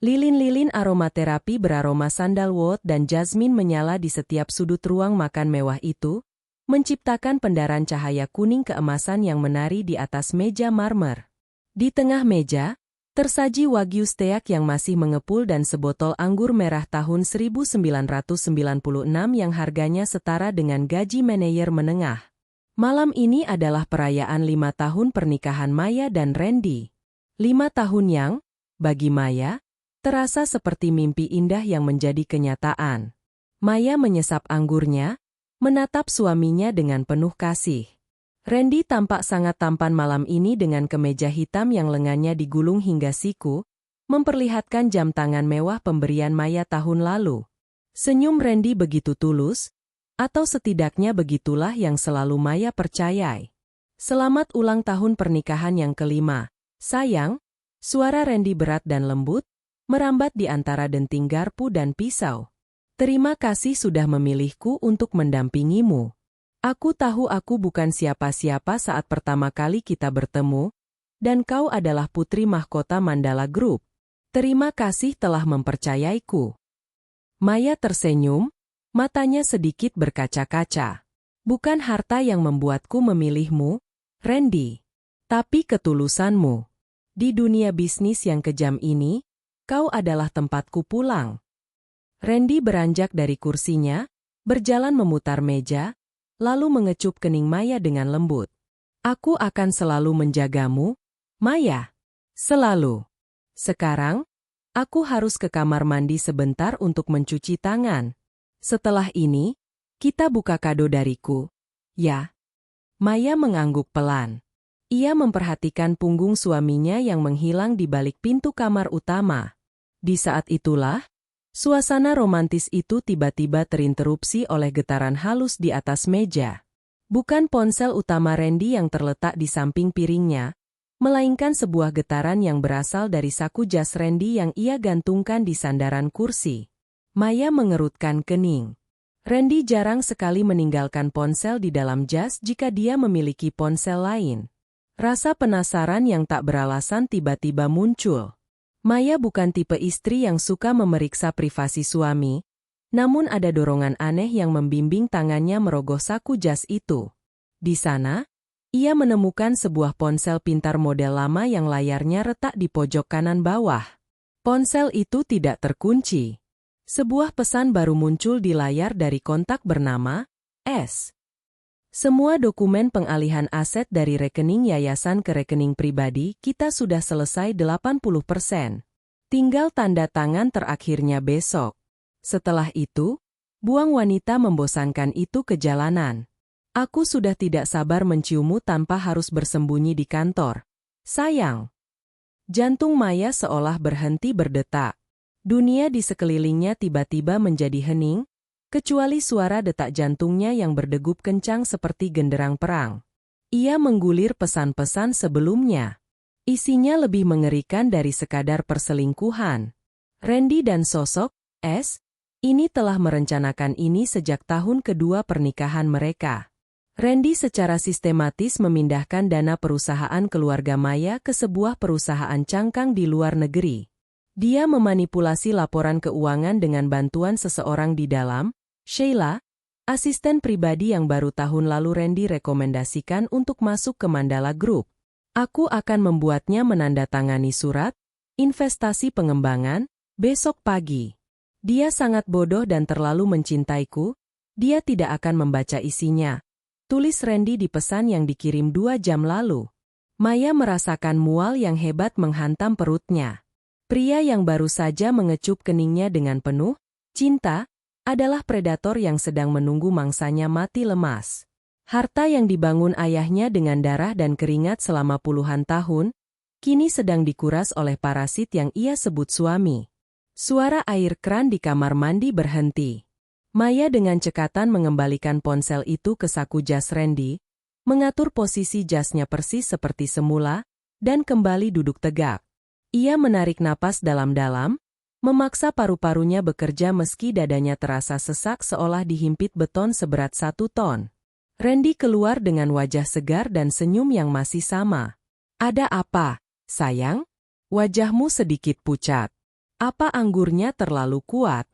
Lilin-lilin aromaterapi beraroma sandalwood dan jasmin menyala di setiap sudut ruang makan mewah itu, menciptakan pendaran cahaya kuning keemasan yang menari di atas meja marmer. Di tengah meja, tersaji wagyu steak yang masih mengepul dan sebotol anggur merah tahun 1996 yang harganya setara dengan gaji manajer menengah. Malam ini adalah perayaan 5 tahun pernikahan Maya dan Randy. 5 tahun yang, bagi Maya, terasa seperti mimpi indah yang menjadi kenyataan. Maya menyesap anggurnya, menatap suaminya dengan penuh kasih. Randy tampak sangat tampan malam ini dengan kemeja hitam yang lengannya digulung hingga siku, memperlihatkan jam tangan mewah pemberian Maya tahun lalu. Senyum Randy begitu tulus, atau setidaknya begitulah yang selalu Maya percayai. Selamat ulang tahun pernikahan yang kelima, sayang. Suara Randy berat dan lembut, merambat di antara denting garpu dan pisau. Terima kasih sudah memilihku untuk mendampingimu. Aku tahu aku bukan siapa-siapa saat pertama kali kita bertemu, dan kau adalah putri mahkota Mandala Group. Terima kasih telah mempercayaiku. Maya tersenyum, matanya sedikit berkaca-kaca. Bukan harta yang membuatku memilihmu, Randy, tapi ketulusanmu. Di dunia bisnis yang kejam ini, kau adalah tempatku pulang. Randy beranjak dari kursinya, berjalan memutar meja, lalu mengecup kening Maya dengan lembut. Aku akan selalu menjagamu, Maya. Selalu. Sekarang, aku harus ke kamar mandi sebentar untuk mencuci tangan. Setelah ini, kita buka kado dariku. Ya. Maya mengangguk pelan. Ia memperhatikan punggung suaminya yang menghilang di balik pintu kamar utama. Di saat itulah, suasana romantis itu tiba-tiba terinterupsi oleh getaran halus di atas meja. Bukan ponsel utama Randy yang terletak di samping piringnya, melainkan sebuah getaran yang berasal dari saku jas Randy yang ia gantungkan di sandaran kursi. Maya mengerutkan kening. Randy jarang sekali meninggalkan ponsel di dalam jas jika dia memiliki ponsel lain. Rasa penasaran yang tak beralasan tiba-tiba muncul. Maya bukan tipe istri yang suka memeriksa privasi suami, namun ada dorongan aneh yang membimbing tangannya merogoh saku jas itu. Di sana, ia menemukan sebuah ponsel pintar model lama yang layarnya retak di pojok kanan bawah. Ponsel itu tidak terkunci. Sebuah pesan baru muncul di layar dari kontak bernama S. Semua dokumen pengalihan aset dari rekening yayasan ke rekening pribadi kita sudah selesai 80%. Tinggal tanda tangan terakhirnya besok. Setelah itu, buang wanita membosankan itu ke jalanan. Aku sudah tidak sabar menciummu tanpa harus bersembunyi di kantor. Sayang. Jantung Maya seolah berhenti berdetak. Dunia di sekelilingnya tiba-tiba menjadi hening, kecuali suara detak jantungnya yang berdegup kencang seperti genderang perang. Ia menggulir pesan-pesan sebelumnya. Isinya lebih mengerikan dari sekadar perselingkuhan. Randy dan sosok S. ini telah merencanakan ini sejak tahun kedua pernikahan mereka. Randy secara sistematis memindahkan dana perusahaan keluarga Maya ke sebuah perusahaan cangkang di luar negeri. Dia memanipulasi laporan keuangan dengan bantuan seseorang di dalam, Sheila, asisten pribadi yang baru tahun lalu Randy rekomendasikan untuk masuk ke Mandala Group. Aku akan membuatnya menandatangani surat investasi pengembangan besok pagi. Dia sangat bodoh dan terlalu mencintaiku, dia tidak akan membaca isinya. Tulis Randy di pesan yang dikirim 2 jam lalu. Maya merasakan mual yang hebat menghantam perutnya. Pria yang baru saja mengecup keningnya dengan penuh cinta adalah predator yang sedang menunggu mangsanya mati lemas. Harta yang dibangun ayahnya dengan darah dan keringat selama puluhan tahun, kini sedang dikuras oleh parasit yang ia sebut suami. Suara air kran di kamar mandi berhenti. Maya dengan cekatan mengembalikan ponsel itu ke saku jas Randy, mengatur posisi jasnya persis seperti semula, dan kembali duduk tegak. Ia menarik napas dalam-dalam, memaksa paru-parunya bekerja meski dadanya terasa sesak seolah dihimpit beton seberat 1 ton. Randy keluar dengan wajah segar dan senyum yang masih sama. Ada apa, sayang? Wajahmu sedikit pucat. Apa anggurnya terlalu kuat?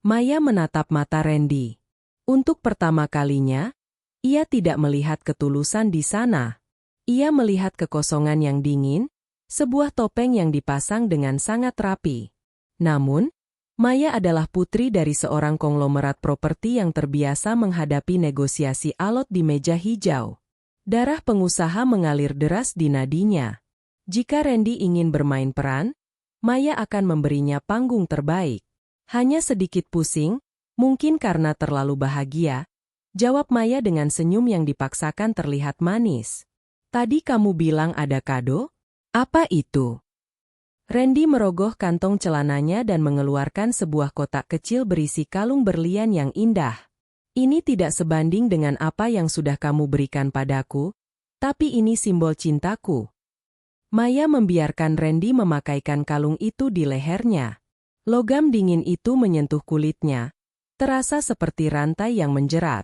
Maya menatap mata Randy. Untuk pertama kalinya, ia tidak melihat ketulusan di sana. Ia melihat kekosongan yang dingin, sebuah topeng yang dipasang dengan sangat rapi. Namun, Maya adalah putri dari seorang konglomerat properti yang terbiasa menghadapi negosiasi alot di meja hijau. Darah pengusaha mengalir deras di nadinya. Jika Randy ingin bermain peran, Maya akan memberinya panggung terbaik. Hanya sedikit pusing, mungkin karena terlalu bahagia, jawab Maya dengan senyum yang dipaksakan terlihat manis. Tadi kamu bilang ada kado? Apa itu? Randy merogoh kantong celananya dan mengeluarkan sebuah kotak kecil berisi kalung berlian yang indah. Ini tidak sebanding dengan apa yang sudah kamu berikan padaku, tapi ini simbol cintaku. Maya membiarkan Randy memakaikan kalung itu di lehernya. Logam dingin itu menyentuh kulitnya, terasa seperti rantai yang menjerat.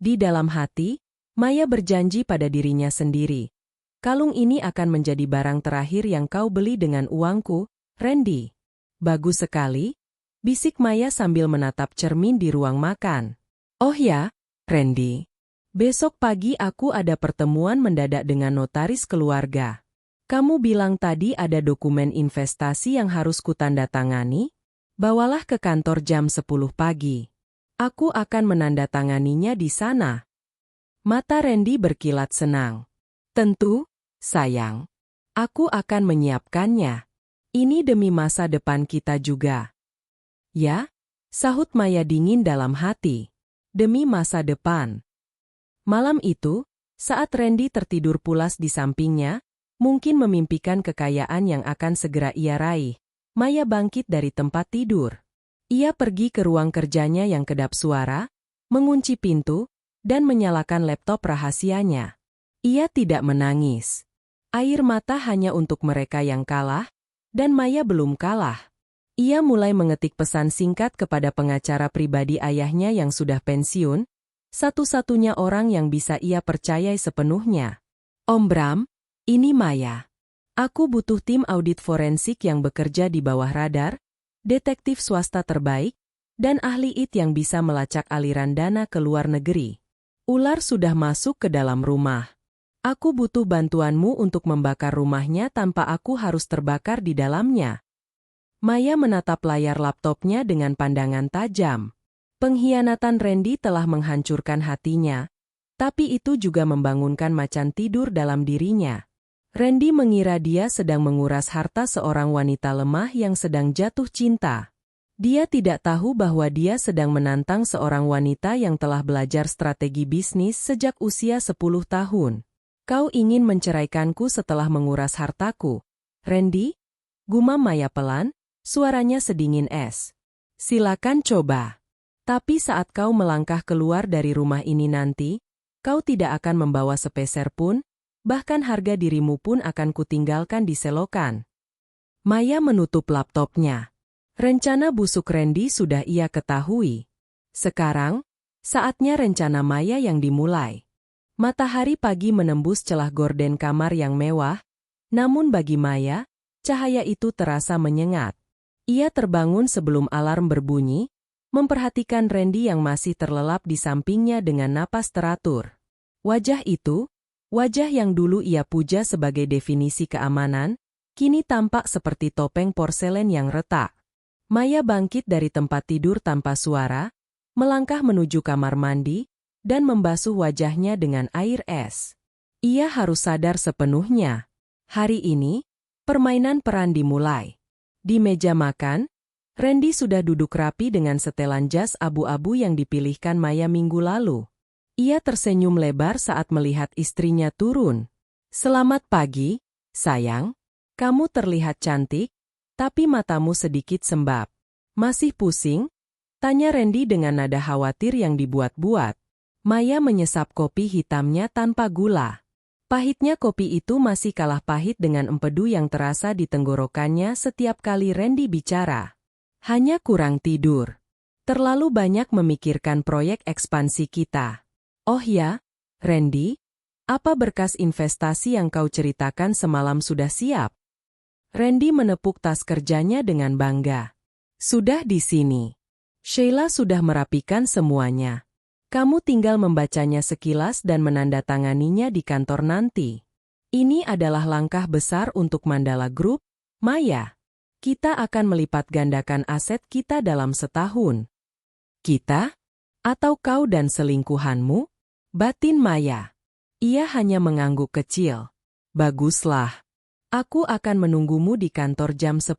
Di dalam hati, Maya berjanji pada dirinya sendiri. Kalung ini akan menjadi barang terakhir yang kau beli dengan uangku, Randy. Bagus sekali, bisik Maya sambil menatap cermin di ruang makan. Oh ya, Randy. Besok pagi aku ada pertemuan mendadak dengan notaris keluarga. Kamu bilang tadi ada dokumen investasi yang harus kutandatangani? Bawalah ke kantor jam 10 pagi. Aku akan menandatanganinya di sana. Mata Randy berkilat senang. Tentu, sayang. Aku akan menyiapkannya. Ini demi masa depan kita juga. Ya, sahut Maya dingin dalam hati. Demi masa depan. Malam itu, saat Randy tertidur pulas di sampingnya, mungkin memimpikan kekayaan yang akan segera ia raih, Maya bangkit dari tempat tidur. Ia pergi ke ruang kerjanya yang kedap suara, mengunci pintu, dan menyalakan laptop rahasianya. Ia tidak menangis. Air mata hanya untuk mereka yang kalah, dan Maya belum kalah. Ia mulai mengetik pesan singkat kepada pengacara pribadi ayahnya yang sudah pensiun, satu-satunya orang yang bisa ia percayai sepenuhnya. Om Bram, ini Maya. Aku butuh tim audit forensik yang bekerja di bawah radar, detektif swasta terbaik, dan ahli IT yang bisa melacak aliran dana ke luar negeri. Ular sudah masuk ke dalam rumah. Aku butuh bantuanmu untuk membakar rumahnya tanpa aku harus terbakar di dalamnya. Maya menatap layar laptopnya dengan pandangan tajam. Pengkhianatan Randy telah menghancurkan hatinya, tapi itu juga membangunkan macan tidur dalam dirinya. Randy mengira dia sedang menguras harta seorang wanita lemah yang sedang jatuh cinta. Dia tidak tahu bahwa dia sedang menantang seorang wanita yang telah belajar strategi bisnis sejak usia 10 tahun. Kau ingin menceraikanku setelah menguras hartaku, Randy? Gumam Maya pelan, suaranya sedingin es. Silakan coba. Tapi saat kau melangkah keluar dari rumah ini nanti, kau tidak akan membawa sepeser pun, bahkan harga dirimu pun akan kutinggalkan di selokan. Maya menutup laptopnya. Rencana busuk Randy sudah ia ketahui. Sekarang, saatnya rencana Maya yang dimulai. Matahari pagi menembus celah gorden kamar yang mewah, namun bagi Maya, cahaya itu terasa menyengat. Ia terbangun sebelum alarm berbunyi, memperhatikan Randy yang masih terlelap di sampingnya dengan napas teratur. Wajah itu, wajah yang dulu ia puja sebagai definisi keamanan, kini tampak seperti topeng porselen yang retak. Maya bangkit dari tempat tidur tanpa suara, melangkah menuju kamar mandi, dan membasuh wajahnya dengan air es. Ia harus sadar sepenuhnya. Hari ini, permainan peran dimulai. Di meja makan, Randy sudah duduk rapi dengan setelan jas abu-abu yang dipilihkan Maya minggu lalu. Ia tersenyum lebar saat melihat istrinya turun. Selamat pagi, sayang. Kamu terlihat cantik, tapi matamu sedikit sembab. Masih pusing? Tanya Randy dengan nada khawatir yang dibuat-buat. Maya menyesap kopi hitamnya tanpa gula. Pahitnya kopi itu masih kalah pahit dengan empedu yang terasa di tenggorokannya setiap kali Randy bicara. Hanya kurang tidur. Terlalu banyak memikirkan proyek ekspansi kita. Oh ya, Randy, apa berkas investasi yang kau ceritakan semalam sudah siap? Randy menepuk tas kerjanya dengan bangga. Sudah di sini. Sheila sudah merapikan semuanya. Kamu tinggal membacanya sekilas dan menandatanganinya di kantor nanti. Ini adalah langkah besar untuk Mandala Group, Maya. Kita akan melipat gandakan aset kita dalam setahun. Kita? Atau kau dan selingkuhanmu? Batin Maya. Ia hanya mengangguk kecil. Baguslah. Aku akan menunggumu di kantor jam 10.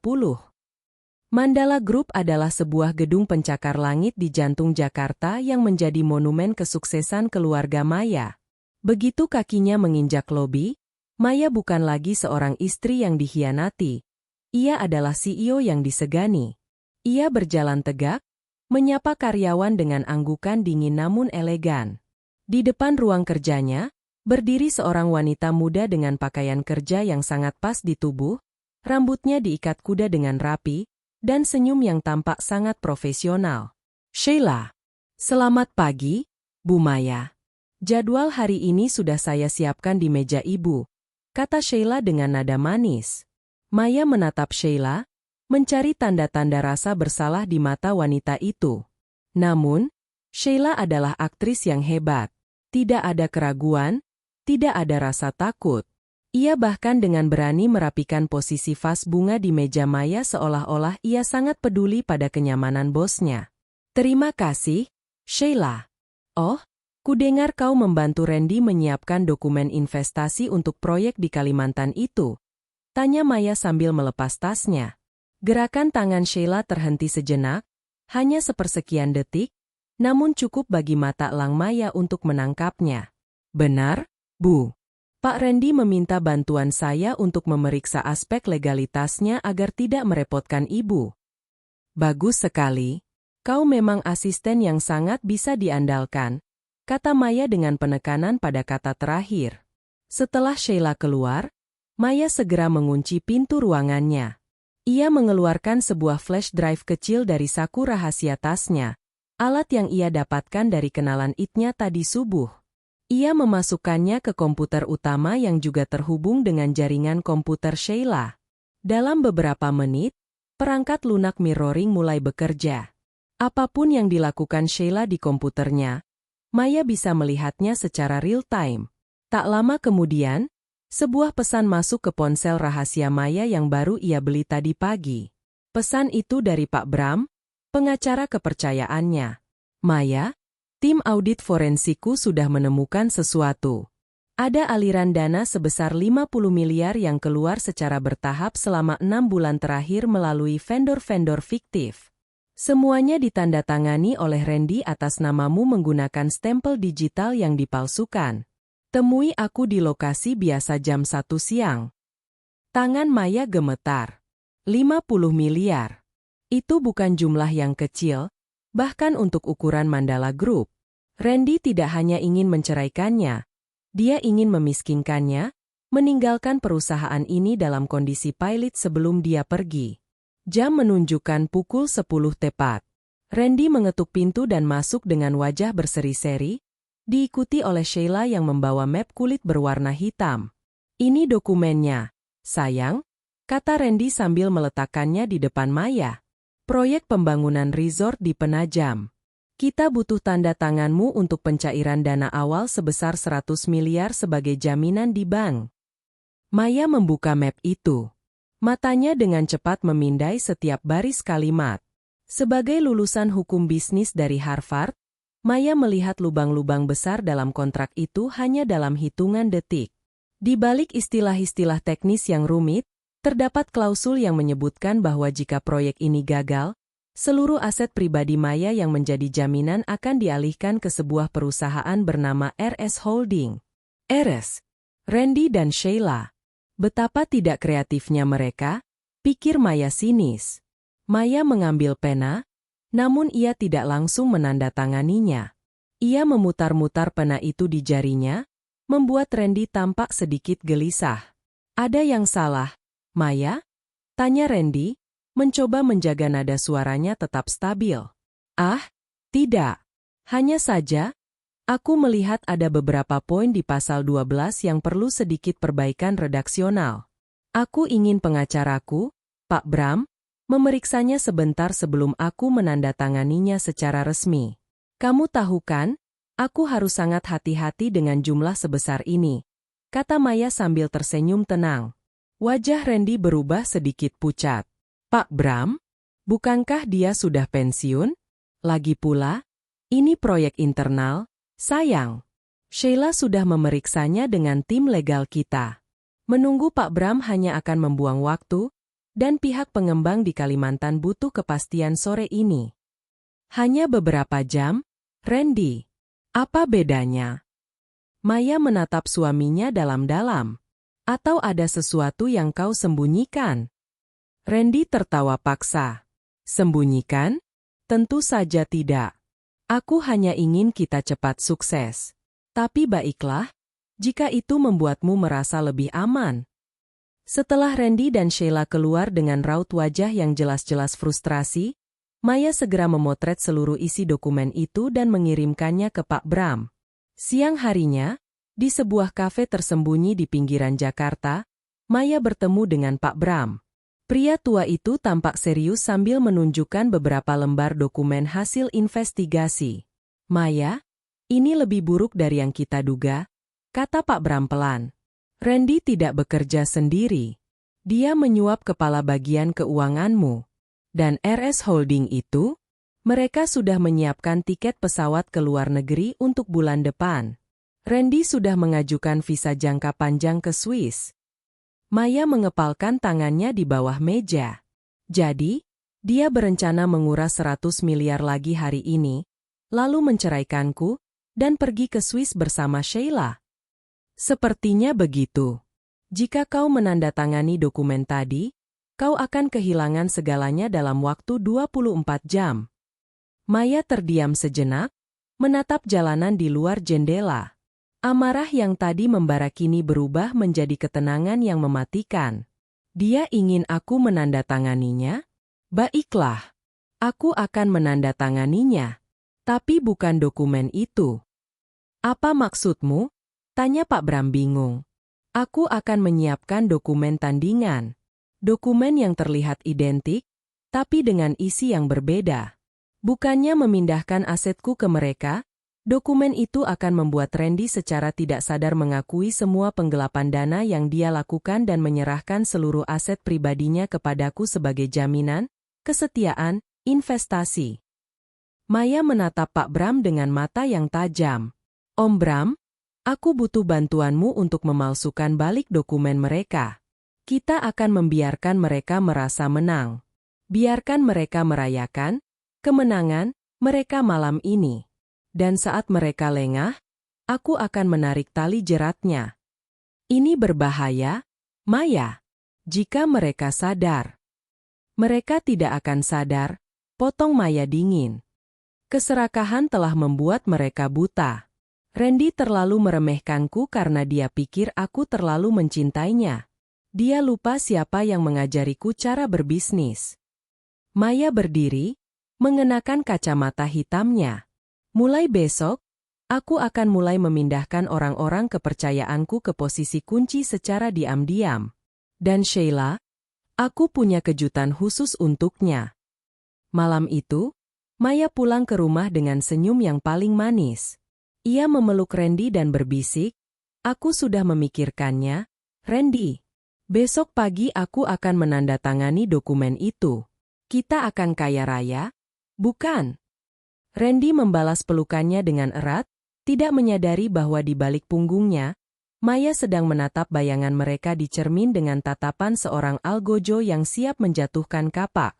Mandala Group adalah sebuah gedung pencakar langit di jantung Jakarta yang menjadi monumen kesuksesan keluarga Maya. Begitu kakinya menginjak lobi, Maya bukan lagi seorang istri yang dikhianati. Ia adalah CEO yang disegani. Ia berjalan tegak, menyapa karyawan dengan anggukan dingin namun elegan. Di depan ruang kerjanya, berdiri seorang wanita muda dengan pakaian kerja yang sangat pas di tubuh, rambutnya diikat kuda dengan rapi, dan senyum yang tampak sangat profesional. Sheila. Selamat pagi, Bu Maya. Jadwal hari ini sudah saya siapkan di meja Ibu, kata Sheila dengan nada manis. Maya menatap Sheila, mencari tanda-tanda rasa bersalah di mata wanita itu. Namun, Sheila adalah aktris yang hebat. Tidak ada keraguan, tidak ada rasa takut. Ia bahkan dengan berani merapikan posisi vas bunga di meja Maya seolah-olah ia sangat peduli pada kenyamanan bosnya. Terima kasih, Sheila. Oh, kudengar kau membantu Randy menyiapkan dokumen investasi untuk proyek di Kalimantan itu. Tanya Maya sambil melepas tasnya. Gerakan tangan Sheila terhenti sejenak, hanya sepersekian detik, namun cukup bagi mata elang Maya untuk menangkapnya. Benar, Bu. Pak Randy meminta bantuan saya untuk memeriksa aspek legalitasnya agar tidak merepotkan Ibu. Bagus sekali. Kau memang asisten yang sangat bisa diandalkan, kata Maya dengan penekanan pada kata terakhir. Setelah Sheila keluar, Maya segera mengunci pintu ruangannya. Ia mengeluarkan sebuah flash drive kecil dari saku rahasia tasnya, alat yang ia dapatkan dari kenalan itnya tadi subuh. Ia memasukkannya ke komputer utama yang juga terhubung dengan jaringan komputer Sheila. Dalam beberapa menit, perangkat lunak mirroring mulai bekerja. Apapun yang dilakukan Sheila di komputernya, Maya bisa melihatnya secara real-time. Tak lama kemudian, sebuah pesan masuk ke ponsel rahasia Maya yang baru ia beli tadi pagi. Pesan itu dari Pak Bram, pengacara kepercayaannya. Maya, tim audit forensikku sudah menemukan sesuatu. Ada aliran dana sebesar 50 miliar yang keluar secara bertahap selama 6 bulan terakhir melalui vendor-vendor fiktif. Semuanya ditandatangani oleh Randy atas namamu menggunakan stempel digital yang dipalsukan. Temui aku di lokasi biasa jam 1 siang. Tangan Maya gemetar. 50 miliar. Itu bukan jumlah yang kecil, bahkan untuk ukuran Mandala Group. Randy tidak hanya ingin menceraikannya, dia ingin memiskinkannya, meninggalkan perusahaan ini dalam kondisi pailit sebelum dia pergi. Jam menunjukkan pukul 10 tepat. Randy mengetuk pintu dan masuk dengan wajah berseri-seri, diikuti oleh Sheila yang membawa map kulit berwarna hitam. Ini dokumennya, sayang, kata Randy sambil meletakkannya di depan Maya. Proyek pembangunan resort di Penajam. Kita butuh tanda tanganmu untuk pencairan dana awal sebesar 100 miliar sebagai jaminan di bank. Maya membuka map itu. Matanya dengan cepat memindai setiap baris kalimat. Sebagai lulusan hukum bisnis dari Harvard, Maya melihat lubang-lubang besar dalam kontrak itu hanya dalam hitungan detik. Di balik istilah-istilah teknis yang rumit, terdapat klausul yang menyebutkan bahwa jika proyek ini gagal, seluruh aset pribadi Maya yang menjadi jaminan akan dialihkan ke sebuah perusahaan bernama RS Holding. RS. Randy dan Sheila. Betapa tidak kreatifnya mereka, pikir Maya sinis. Maya mengambil pena, namun ia tidak langsung menandatanganinya. Ia memutar-mutar pena itu di jarinya, membuat Randy tampak sedikit gelisah. Ada yang salah, Maya? Tanya Randy, mencoba menjaga nada suaranya tetap stabil. Ah, tidak. Hanya saja, aku melihat ada beberapa poin di pasal 12 yang perlu sedikit perbaikan redaksional. Aku ingin pengacaraku, Pak Bram, memeriksanya sebentar sebelum aku menandatanganinya secara resmi. Kamu tahu kan, aku harus sangat hati-hati dengan jumlah sebesar ini, kata Maya sambil tersenyum tenang. Wajah Randy berubah sedikit pucat. Pak Bram, bukankah dia sudah pensiun? Lagi pula, ini proyek internal, sayang. Sheila sudah memeriksanya dengan tim legal kita. Menunggu Pak Bram hanya akan membuang waktu, dan pihak pengembang di Kalimantan butuh kepastian sore ini. Hanya beberapa jam, Randy. Apa bedanya? Maya menatap suaminya dalam-dalam. Atau ada sesuatu yang kau sembunyikan? Randy tertawa paksa. Sembunyikan? Tentu saja tidak. Aku hanya ingin kita cepat sukses. Tapi baiklah, jika itu membuatmu merasa lebih aman. Setelah Randy dan Sheila keluar dengan raut wajah yang jelas-jelas frustrasi, Maya segera memotret seluruh isi dokumen itu dan mengirimkannya ke Pak Bram. Siang harinya, di sebuah kafe tersembunyi di pinggiran Jakarta, Maya bertemu dengan Pak Bram. Pria tua itu tampak serius sambil menunjukkan beberapa lembar dokumen hasil investigasi. Maya, ini lebih buruk dari yang kita duga, kata Pak Bram pelan. Randy tidak bekerja sendiri. Dia menyuap kepala bagian keuanganmu. Dan RS Holding itu, mereka sudah menyiapkan tiket pesawat ke luar negeri untuk bulan depan. Randy sudah mengajukan visa jangka panjang ke Swiss. Maya mengepalkan tangannya di bawah meja. Jadi, dia berencana menguras 100 miliar lagi hari ini, lalu menceraikanku, dan pergi ke Swiss bersama Sheila. Sepertinya begitu. Jika kau menandatangani dokumen tadi, kau akan kehilangan segalanya dalam waktu 24 jam. Maya terdiam sejenak, menatap jalanan di luar jendela. Amarah yang tadi membara kini berubah menjadi ketenangan yang mematikan. Dia ingin aku menandatanganinya? Baiklah, aku akan menandatanganinya. Tapi bukan dokumen itu. Apa maksudmu? Tanya Pak Bram bingung. Aku akan menyiapkan dokumen tandingan. Dokumen yang terlihat identik, tapi dengan isi yang berbeda. Bukannya memindahkan asetku ke mereka, dokumen itu akan membuat Randy secara tidak sadar mengakui semua penggelapan dana yang dia lakukan dan menyerahkan seluruh aset pribadinya kepadaku sebagai jaminan, kesetiaan, investasi. Maya menatap Pak Bram dengan mata yang tajam. Om Bram, aku butuh bantuanmu untuk memalsukan balik dokumen mereka. Kita akan membiarkan mereka merasa menang. Biarkan mereka merayakan kemenangan mereka malam ini. Dan saat mereka lengah, aku akan menarik tali jeratnya. Ini berbahaya, Maya. Jika mereka sadar. Mereka tidak akan sadar, potong Maya dingin. Keserakahan telah membuat mereka buta. Randy terlalu meremehkanku karena dia pikir aku terlalu mencintainya. Dia lupa siapa yang mengajariku cara berbisnis. Maya berdiri, mengenakan kacamata hitamnya. Mulai besok, aku akan mulai memindahkan orang-orang kepercayaanku ke posisi kunci secara diam-diam. Dan Sheila, aku punya kejutan khusus untuknya. Malam itu, Maya pulang ke rumah dengan senyum yang paling manis. Ia memeluk Randy dan berbisik, aku sudah memikirkannya, Randy. Besok pagi aku akan menandatangani dokumen itu. Kita akan kaya raya, bukan? Randy membalas pelukannya dengan erat, tidak menyadari bahwa di balik punggungnya, Maya sedang menatap bayangan mereka di cermin dengan tatapan seorang algojo yang siap menjatuhkan kapak.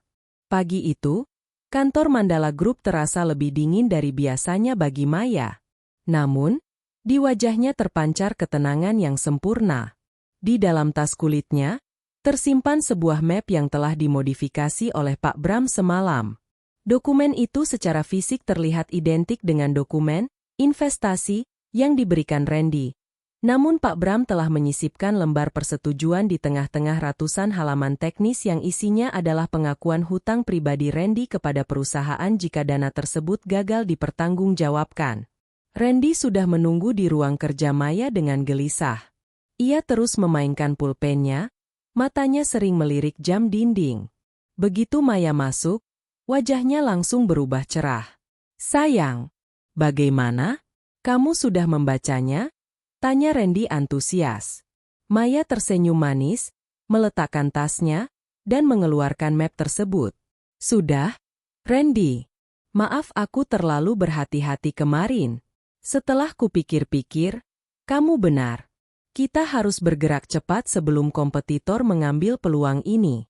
Pagi itu, kantor Mandala Group terasa lebih dingin dari biasanya bagi Maya. Namun, di wajahnya terpancar ketenangan yang sempurna. Di dalam tas kulitnya, tersimpan sebuah map yang telah dimodifikasi oleh Pak Bram semalam. Dokumen itu secara fisik terlihat identik dengan dokumen investasi yang diberikan Randy. Namun Pak Bram telah menyisipkan lembar persetujuan di tengah-tengah ratusan halaman teknis yang isinya adalah pengakuan hutang pribadi Randy kepada perusahaan jika dana tersebut gagal dipertanggungjawabkan. Randy sudah menunggu di ruang kerja Maya dengan gelisah. Ia terus memainkan pulpennya, Matanya sering melirik jam dinding. Begitu Maya masuk, wajahnya langsung berubah cerah. Sayang, bagaimana? Kamu sudah membacanya? Tanya Randy antusias. Maya tersenyum manis, meletakkan tasnya, dan mengeluarkan map tersebut. Sudah, Randy. Maaf aku terlalu berhati-hati kemarin. Setelah kupikir-pikir, kamu benar. Kita harus bergerak cepat sebelum kompetitor mengambil peluang ini.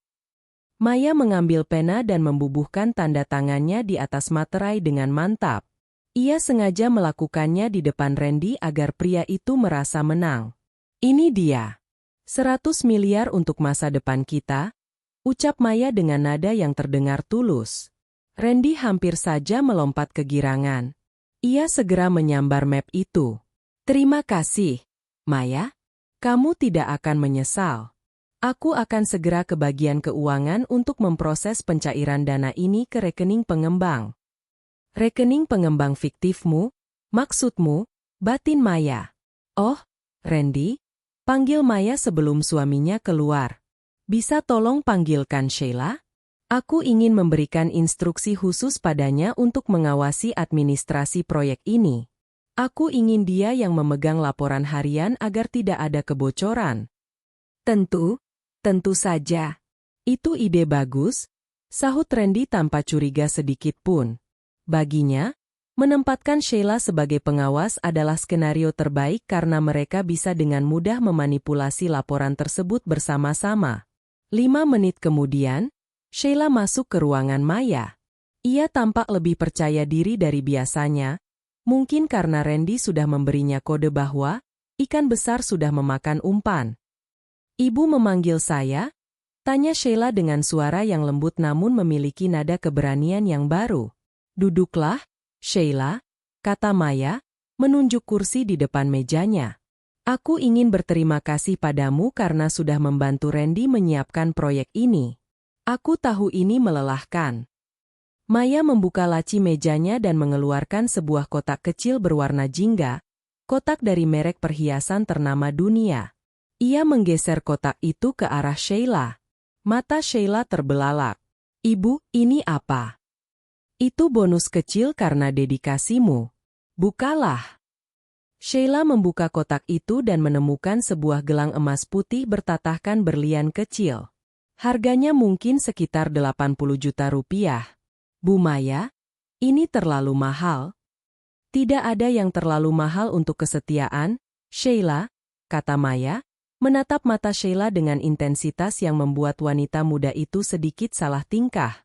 Maya mengambil pena dan membubuhkan tanda tangannya di atas materai dengan mantap. Ia sengaja melakukannya di depan Randy agar pria itu merasa menang. Ini dia. 100 miliar untuk masa depan kita, ucap Maya dengan nada yang terdengar tulus. Randy hampir saja melompat kegirangan. Ia segera menyambar map itu. Terima kasih, Maya. Kamu tidak akan menyesal. Aku akan segera ke bagian keuangan untuk memproses pencairan dana ini ke rekening pengembang. Rekening pengembang fiktifmu? Maksudmu, batin Maya. Oh, Randy, panggil Maya sebelum suaminya keluar. Bisa tolong panggilkan Sheila? Aku ingin memberikan instruksi khusus padanya untuk mengawasi administrasi proyek ini. Aku ingin dia yang memegang laporan harian agar tidak ada kebocoran. Tentu saja. Itu ide bagus, sahut Randy tanpa curiga sedikit pun. Baginya, menempatkan Sheila sebagai pengawas adalah skenario terbaik karena mereka bisa dengan mudah memanipulasi laporan tersebut bersama-sama. 5 menit kemudian, Sheila masuk ke ruangan Maya. Ia tampak lebih percaya diri dari biasanya, mungkin karena Randy sudah memberinya kode bahwa ikan besar sudah memakan umpan. Ibu memanggil saya? Tanya Sheila dengan suara yang lembut namun memiliki nada keberanian yang baru. Duduklah, Sheila, kata Maya, menunjuk kursi di depan mejanya. Aku ingin berterima kasih padamu karena sudah membantu Randy menyiapkan proyek ini. Aku tahu ini melelahkan. Maya membuka laci mejanya dan mengeluarkan sebuah kotak kecil berwarna jingga, kotak dari merek perhiasan ternama dunia. Ia menggeser kotak itu ke arah Sheila. Mata Sheila terbelalak. Ibu, ini apa? Itu bonus kecil karena dedikasimu. Bukalah. Sheila membuka kotak itu dan menemukan sebuah gelang emas putih bertatahkan berlian kecil. Harganya mungkin sekitar 80 juta rupiah. Bu Maya, ini terlalu mahal. Tidak ada yang terlalu mahal untuk kesetiaan, Sheila, kata Maya, menatap mata Sheila dengan intensitas yang membuat wanita muda itu sedikit salah tingkah.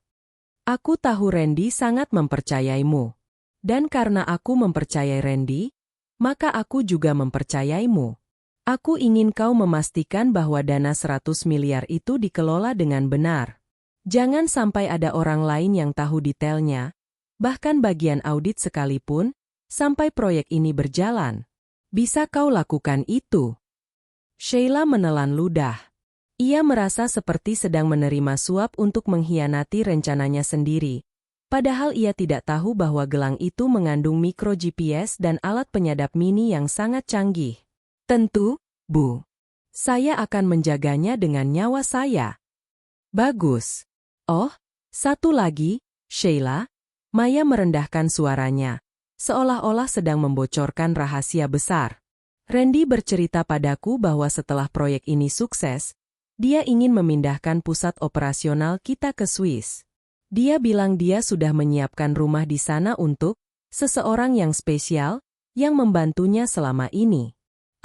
Aku tahu Randy sangat mempercayaimu. Dan karena aku mempercayai Randy, maka aku juga mempercayaimu. Aku ingin kau memastikan bahwa dana 100 miliar itu dikelola dengan benar. Jangan sampai ada orang lain yang tahu detailnya, bahkan bagian audit sekalipun, sampai proyek ini berjalan. Bisa kau lakukan itu? Sheila menelan ludah. Ia merasa seperti sedang menerima suap untuk mengkhianati rencananya sendiri. Padahal ia tidak tahu bahwa gelang itu mengandung mikro GPS dan alat penyadap mini yang sangat canggih. Tentu, Bu. Saya akan menjaganya dengan nyawa saya. Bagus. Oh, satu lagi, Sheila. Maya merendahkan suaranya, seolah-olah sedang membocorkan rahasia besar. Randy bercerita padaku bahwa setelah proyek ini sukses, dia ingin memindahkan pusat operasional kita ke Swiss. Dia bilang dia sudah menyiapkan rumah di sana untuk seseorang yang spesial, yang membantunya selama ini.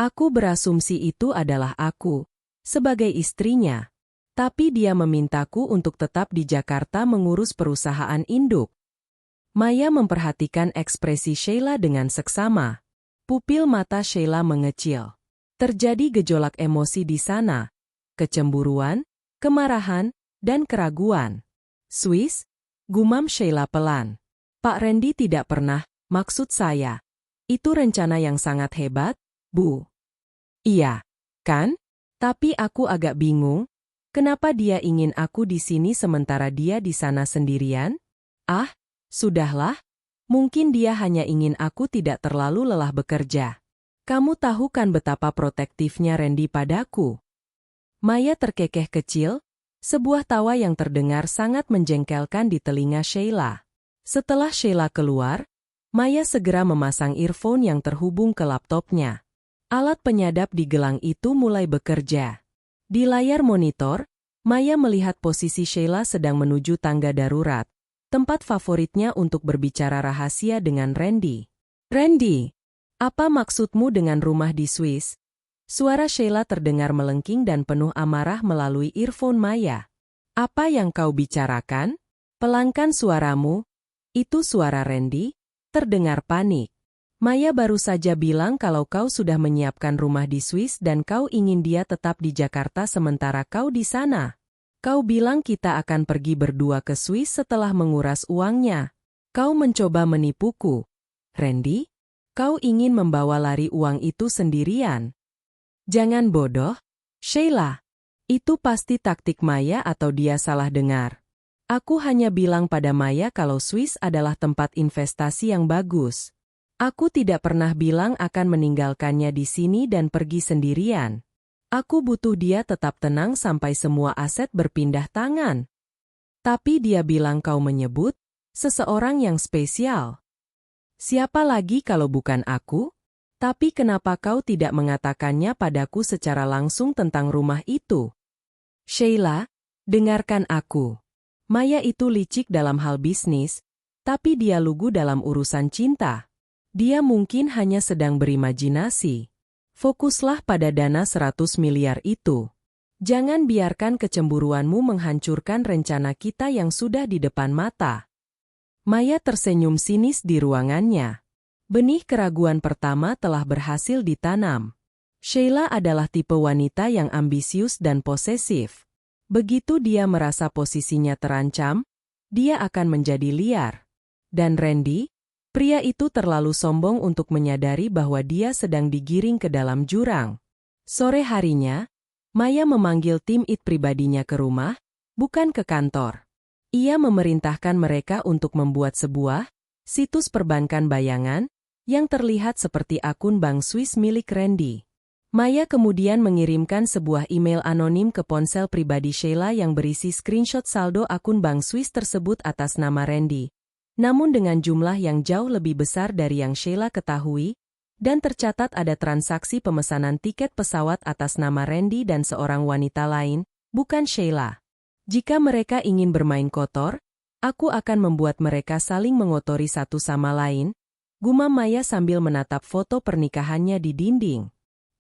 Aku berasumsi itu adalah aku, sebagai istrinya. Tapi dia memintaku untuk tetap di Jakarta mengurus perusahaan induk. Maya memperhatikan ekspresi Sheila dengan seksama. Pupil mata Sheila mengecil. Terjadi gejolak emosi di sana. Kecemburuan, kemarahan, dan keraguan. Swiss, gumam Sheila pelan. Pak Randy tidak pernah, maksud saya. Itu rencana yang sangat hebat, Bu. Iya, kan? Tapi aku agak bingung, kenapa dia ingin aku di sini sementara dia di sana sendirian? Ah, sudahlah. Mungkin dia hanya ingin aku tidak terlalu lelah bekerja. Kamu tahu kan betapa protektifnya Randy padaku? Maya terkekeh kecil, sebuah tawa yang terdengar sangat menjengkelkan di telinga Sheila. Setelah Sheila keluar, Maya segera memasang earphone yang terhubung ke laptopnya. Alat penyadap di gelang itu mulai bekerja. Di layar monitor, Maya melihat posisi Sheila sedang menuju tangga darurat, tempat favoritnya untuk berbicara rahasia dengan Randy. "Randy, apa maksudmu dengan rumah di Swiss?" Suara Sheila terdengar melengking dan penuh amarah melalui earphone Maya. "Apa yang kau bicarakan? Pelangkan suaramu." "Itu suara Randy," terdengar panik. "Maya baru saja bilang kalau kau sudah menyiapkan rumah di Swiss dan kau ingin dia tetap di Jakarta sementara kau di sana. Kau bilang kita akan pergi berdua ke Swiss setelah menguras uangnya. Kau mencoba menipuku. Randy, kau ingin membawa lari uang itu sendirian." "Jangan bodoh, Sheila. Itu pasti taktik Maya atau dia salah dengar. Aku hanya bilang pada Maya kalau Swiss adalah tempat investasi yang bagus. Aku tidak pernah bilang akan meninggalkannya di sini dan pergi sendirian. Aku butuh dia tetap tenang sampai semua aset berpindah tangan." "Tapi dia bilang kau menyebut seseorang yang spesial. Siapa lagi kalau bukan aku? Tapi kenapa kau tidak mengatakannya padaku secara langsung tentang rumah itu?" "Sheila, dengarkan aku. Maya itu licik dalam hal bisnis, tapi dia lugu dalam urusan cinta. Dia mungkin hanya sedang berimajinasi. Fokuslah pada dana 100 miliar itu. Jangan biarkan kecemburuanmu menghancurkan rencana kita yang sudah di depan mata." Maya tersenyum sinis di ruangannya. Benih keraguan pertama telah berhasil ditanam. Sheila adalah tipe wanita yang ambisius dan posesif. Begitu dia merasa posisinya terancam, dia akan menjadi liar. Dan Randy, pria itu terlalu sombong untuk menyadari bahwa dia sedang digiring ke dalam jurang. Sore harinya, Maya memanggil tim IT pribadinya ke rumah, bukan ke kantor. Ia memerintahkan mereka untuk membuat sebuah situs perbankan bayangan yang terlihat seperti akun bank Swiss milik Randy. Maya kemudian mengirimkan sebuah email anonim ke ponsel pribadi Sheila yang berisi screenshot saldo akun bank Swiss tersebut atas nama Randy, namun dengan jumlah yang jauh lebih besar dari yang Sheila ketahui, dan tercatat ada transaksi pemesanan tiket pesawat atas nama Randy dan seorang wanita lain, bukan Sheila. "Jika mereka ingin bermain kotor, aku akan membuat mereka saling mengotori satu sama lain," gumam Maya sambil menatap foto pernikahannya di dinding.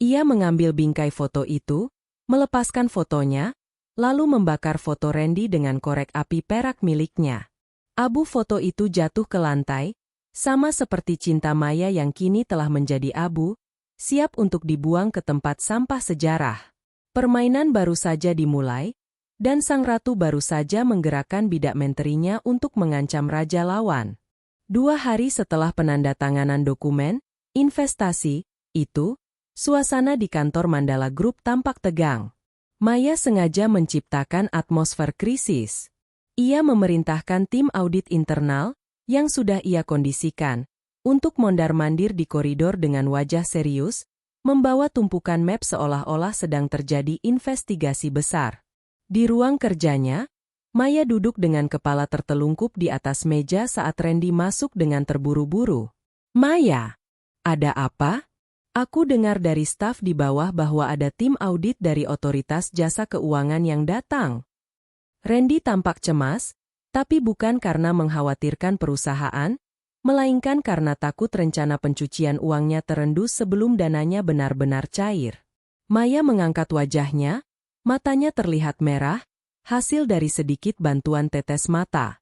Ia mengambil bingkai foto itu, melepaskan fotonya, lalu membakar foto Randy dengan korek api perak miliknya. Abu foto itu jatuh ke lantai, sama seperti cinta Maya yang kini telah menjadi abu, siap untuk dibuang ke tempat sampah sejarah. Permainan baru saja dimulai, dan sang ratu baru saja menggerakkan bidak menterinya untuk mengancam raja lawan. 2 hari setelah penandatanganan dokumen investasi itu, suasana di kantor Mandala Group tampak tegang. Maya sengaja menciptakan atmosfer krisis. Ia memerintahkan tim audit internal, yang sudah ia kondisikan, untuk mondar-mandir di koridor dengan wajah serius, membawa tumpukan map seolah-olah sedang terjadi investigasi besar. Di ruang kerjanya, Maya duduk dengan kepala tertelungkup di atas meja saat Randy masuk dengan terburu-buru. "Maya, ada apa? Aku dengar dari staf di bawah bahwa ada tim audit dari otoritas jasa keuangan yang datang." Randy tampak cemas, tapi bukan karena mengkhawatirkan perusahaan, melainkan karena takut rencana pencucian uangnya terendus sebelum dananya benar-benar cair. Maya mengangkat wajahnya, matanya terlihat merah, hasil dari sedikit bantuan tetes mata.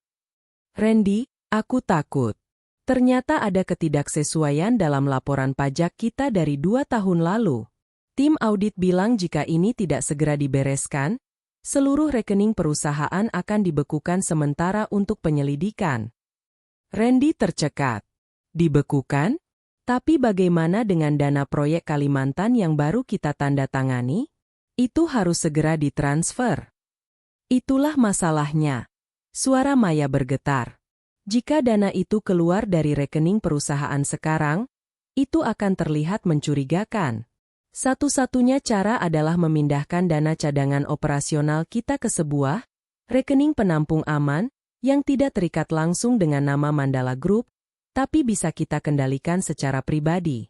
"Randy, aku takut. Ternyata ada ketidaksesuaian dalam laporan pajak kita dari 2 tahun lalu. Tim audit bilang jika ini tidak segera dibereskan, seluruh rekening perusahaan akan dibekukan sementara untuk penyelidikan." Randy tercekat. "Dibekukan? Tapi bagaimana dengan dana proyek Kalimantan yang baru kita tanda tangani? Itu harus segera ditransfer." "Itulah masalahnya." Suara Maya bergetar. "Jika dana itu keluar dari rekening perusahaan sekarang, itu akan terlihat mencurigakan. Satu-satunya cara adalah memindahkan dana cadangan operasional kita ke sebuah rekening penampung aman yang tidak terikat langsung dengan nama Mandala Group, tapi bisa kita kendalikan secara pribadi.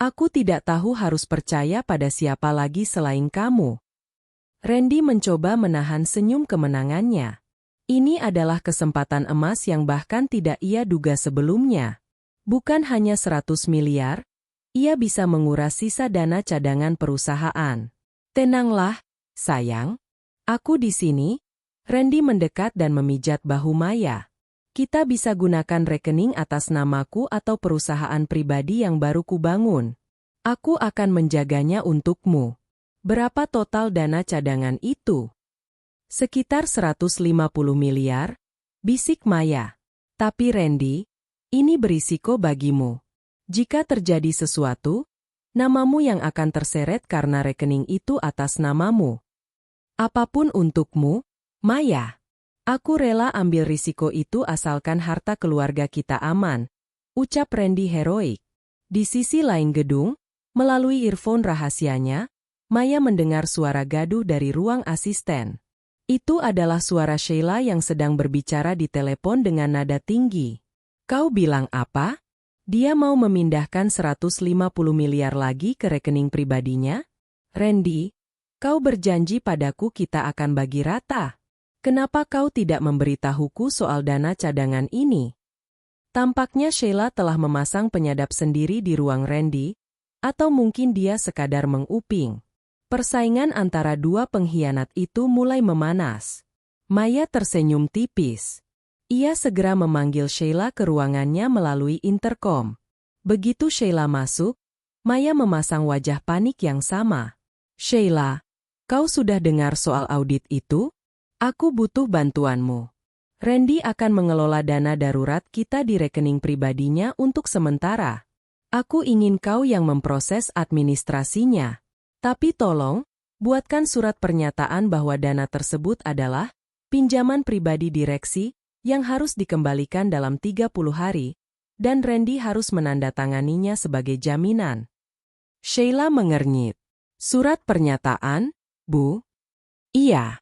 Aku tidak tahu harus percaya pada siapa lagi selain kamu. Randy mencoba menahan senyum kemenangannya. Ini adalah kesempatan emas yang bahkan tidak ia duga sebelumnya. Bukan hanya 100 miliar, ia bisa menguras sisa dana cadangan perusahaan. Tenanglah, sayang. Aku di sini. Randy mendekat dan memijat bahu Maya. Kita bisa gunakan rekening atas namaku atau perusahaan pribadi yang baru kubangun. Aku akan menjaganya untukmu. Berapa total dana cadangan itu? Sekitar 150 miliar, bisik Maya. Tapi Randy, ini berisiko bagimu. Jika terjadi sesuatu, namamu yang akan terseret karena rekening itu atas namamu. Apapun untukmu, Maya. Aku rela ambil risiko itu asalkan harta keluarga kita aman, ucap Randy heroik. Di sisi lain gedung, melalui earphone rahasianya, Maya mendengar suara gaduh dari ruang asisten. Itu adalah suara Sheila yang sedang berbicara di telepon dengan nada tinggi. Kau bilang apa? Dia mau memindahkan 150 miliar lagi ke rekening pribadinya? Randy, kau berjanji padaku kita akan bagi rata. Kenapa kau tidak memberitahuku soal dana cadangan ini? Tampaknya Sheila telah memasang penyadap sendiri di ruang Randy, atau mungkin dia sekadar menguping. Persaingan antara dua pengkhianat itu mulai memanas. Maya tersenyum tipis. Ia segera memanggil Sheila ke ruangannya melalui intercom. Begitu Sheila masuk, Maya memasang wajah panik yang sama. Sheila, kau sudah dengar soal audit itu? Aku butuh bantuanmu. Randy akan mengelola dana darurat kita di rekening pribadinya untuk sementara. Aku ingin kau yang memproses administrasinya. Tapi tolong, buatkan surat pernyataan bahwa dana tersebut adalah pinjaman pribadi direksi yang harus dikembalikan dalam 30 hari, dan Randy harus menandatanganinya sebagai jaminan. Sheila mengernyit. Surat pernyataan, Bu? Iya.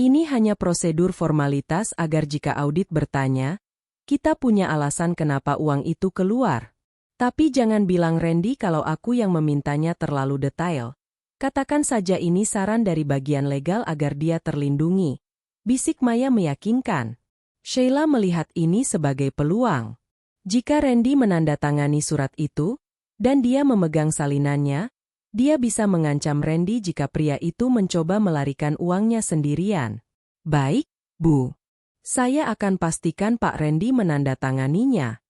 Ini hanya prosedur formalitas agar jika audit bertanya, kita punya alasan kenapa uang itu keluar. Tapi jangan bilang Randy kalau aku yang memintanya terlalu detail. Katakan saja ini saran dari bagian legal agar dia terlindungi. Bisik Maya meyakinkan. Sheila melihat ini sebagai peluang. Jika Randy menandatangani surat itu, dan dia memegang salinannya, dia bisa mengancam Randy jika pria itu mencoba melarikan uangnya sendirian. Baik, Bu. Saya akan pastikan Pak Randy menandatanganinya.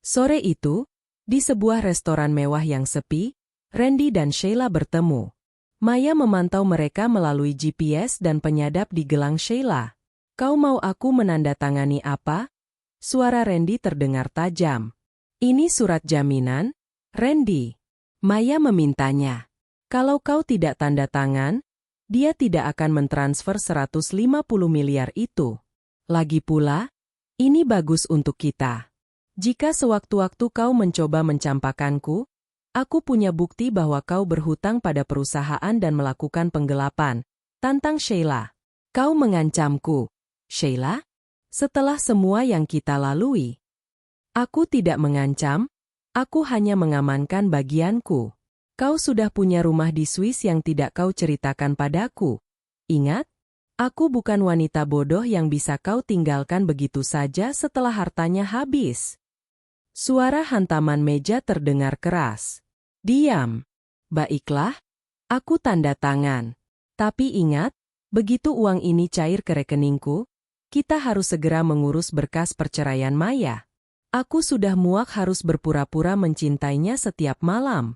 Sore itu, di sebuah restoran mewah yang sepi, Randy dan Sheila bertemu. Maya memantau mereka melalui GPS dan penyadap di gelang Sheila. Kau mau aku menandatangani apa? Suara Randy terdengar tajam. Ini surat jaminan, Randy. Maya memintanya. Kalau kau tidak tanda tangan, dia tidak akan mentransfer 150 miliar itu. Lagi pula, ini bagus untuk kita. Jika sewaktu-waktu kau mencoba mencampakkanku, aku punya bukti bahwa kau berhutang pada perusahaan dan melakukan penggelapan. Tantang Sheila. Kau mengancamku, Sheila? Setelah semua yang kita lalui. Aku tidak mengancam. Aku hanya mengamankan bagianku. Kau sudah punya rumah di Swiss yang tidak kau ceritakan padaku. Ingat, aku bukan wanita bodoh yang bisa kau tinggalkan begitu saja setelah hartanya habis. Suara hantaman meja terdengar keras. Diam. Baiklah, aku tanda tangan. Tapi ingat, begitu uang ini cair ke rekeningku, kita harus segera mengurus berkas perceraian Maya. Aku sudah muak harus berpura-pura mencintainya setiap malam.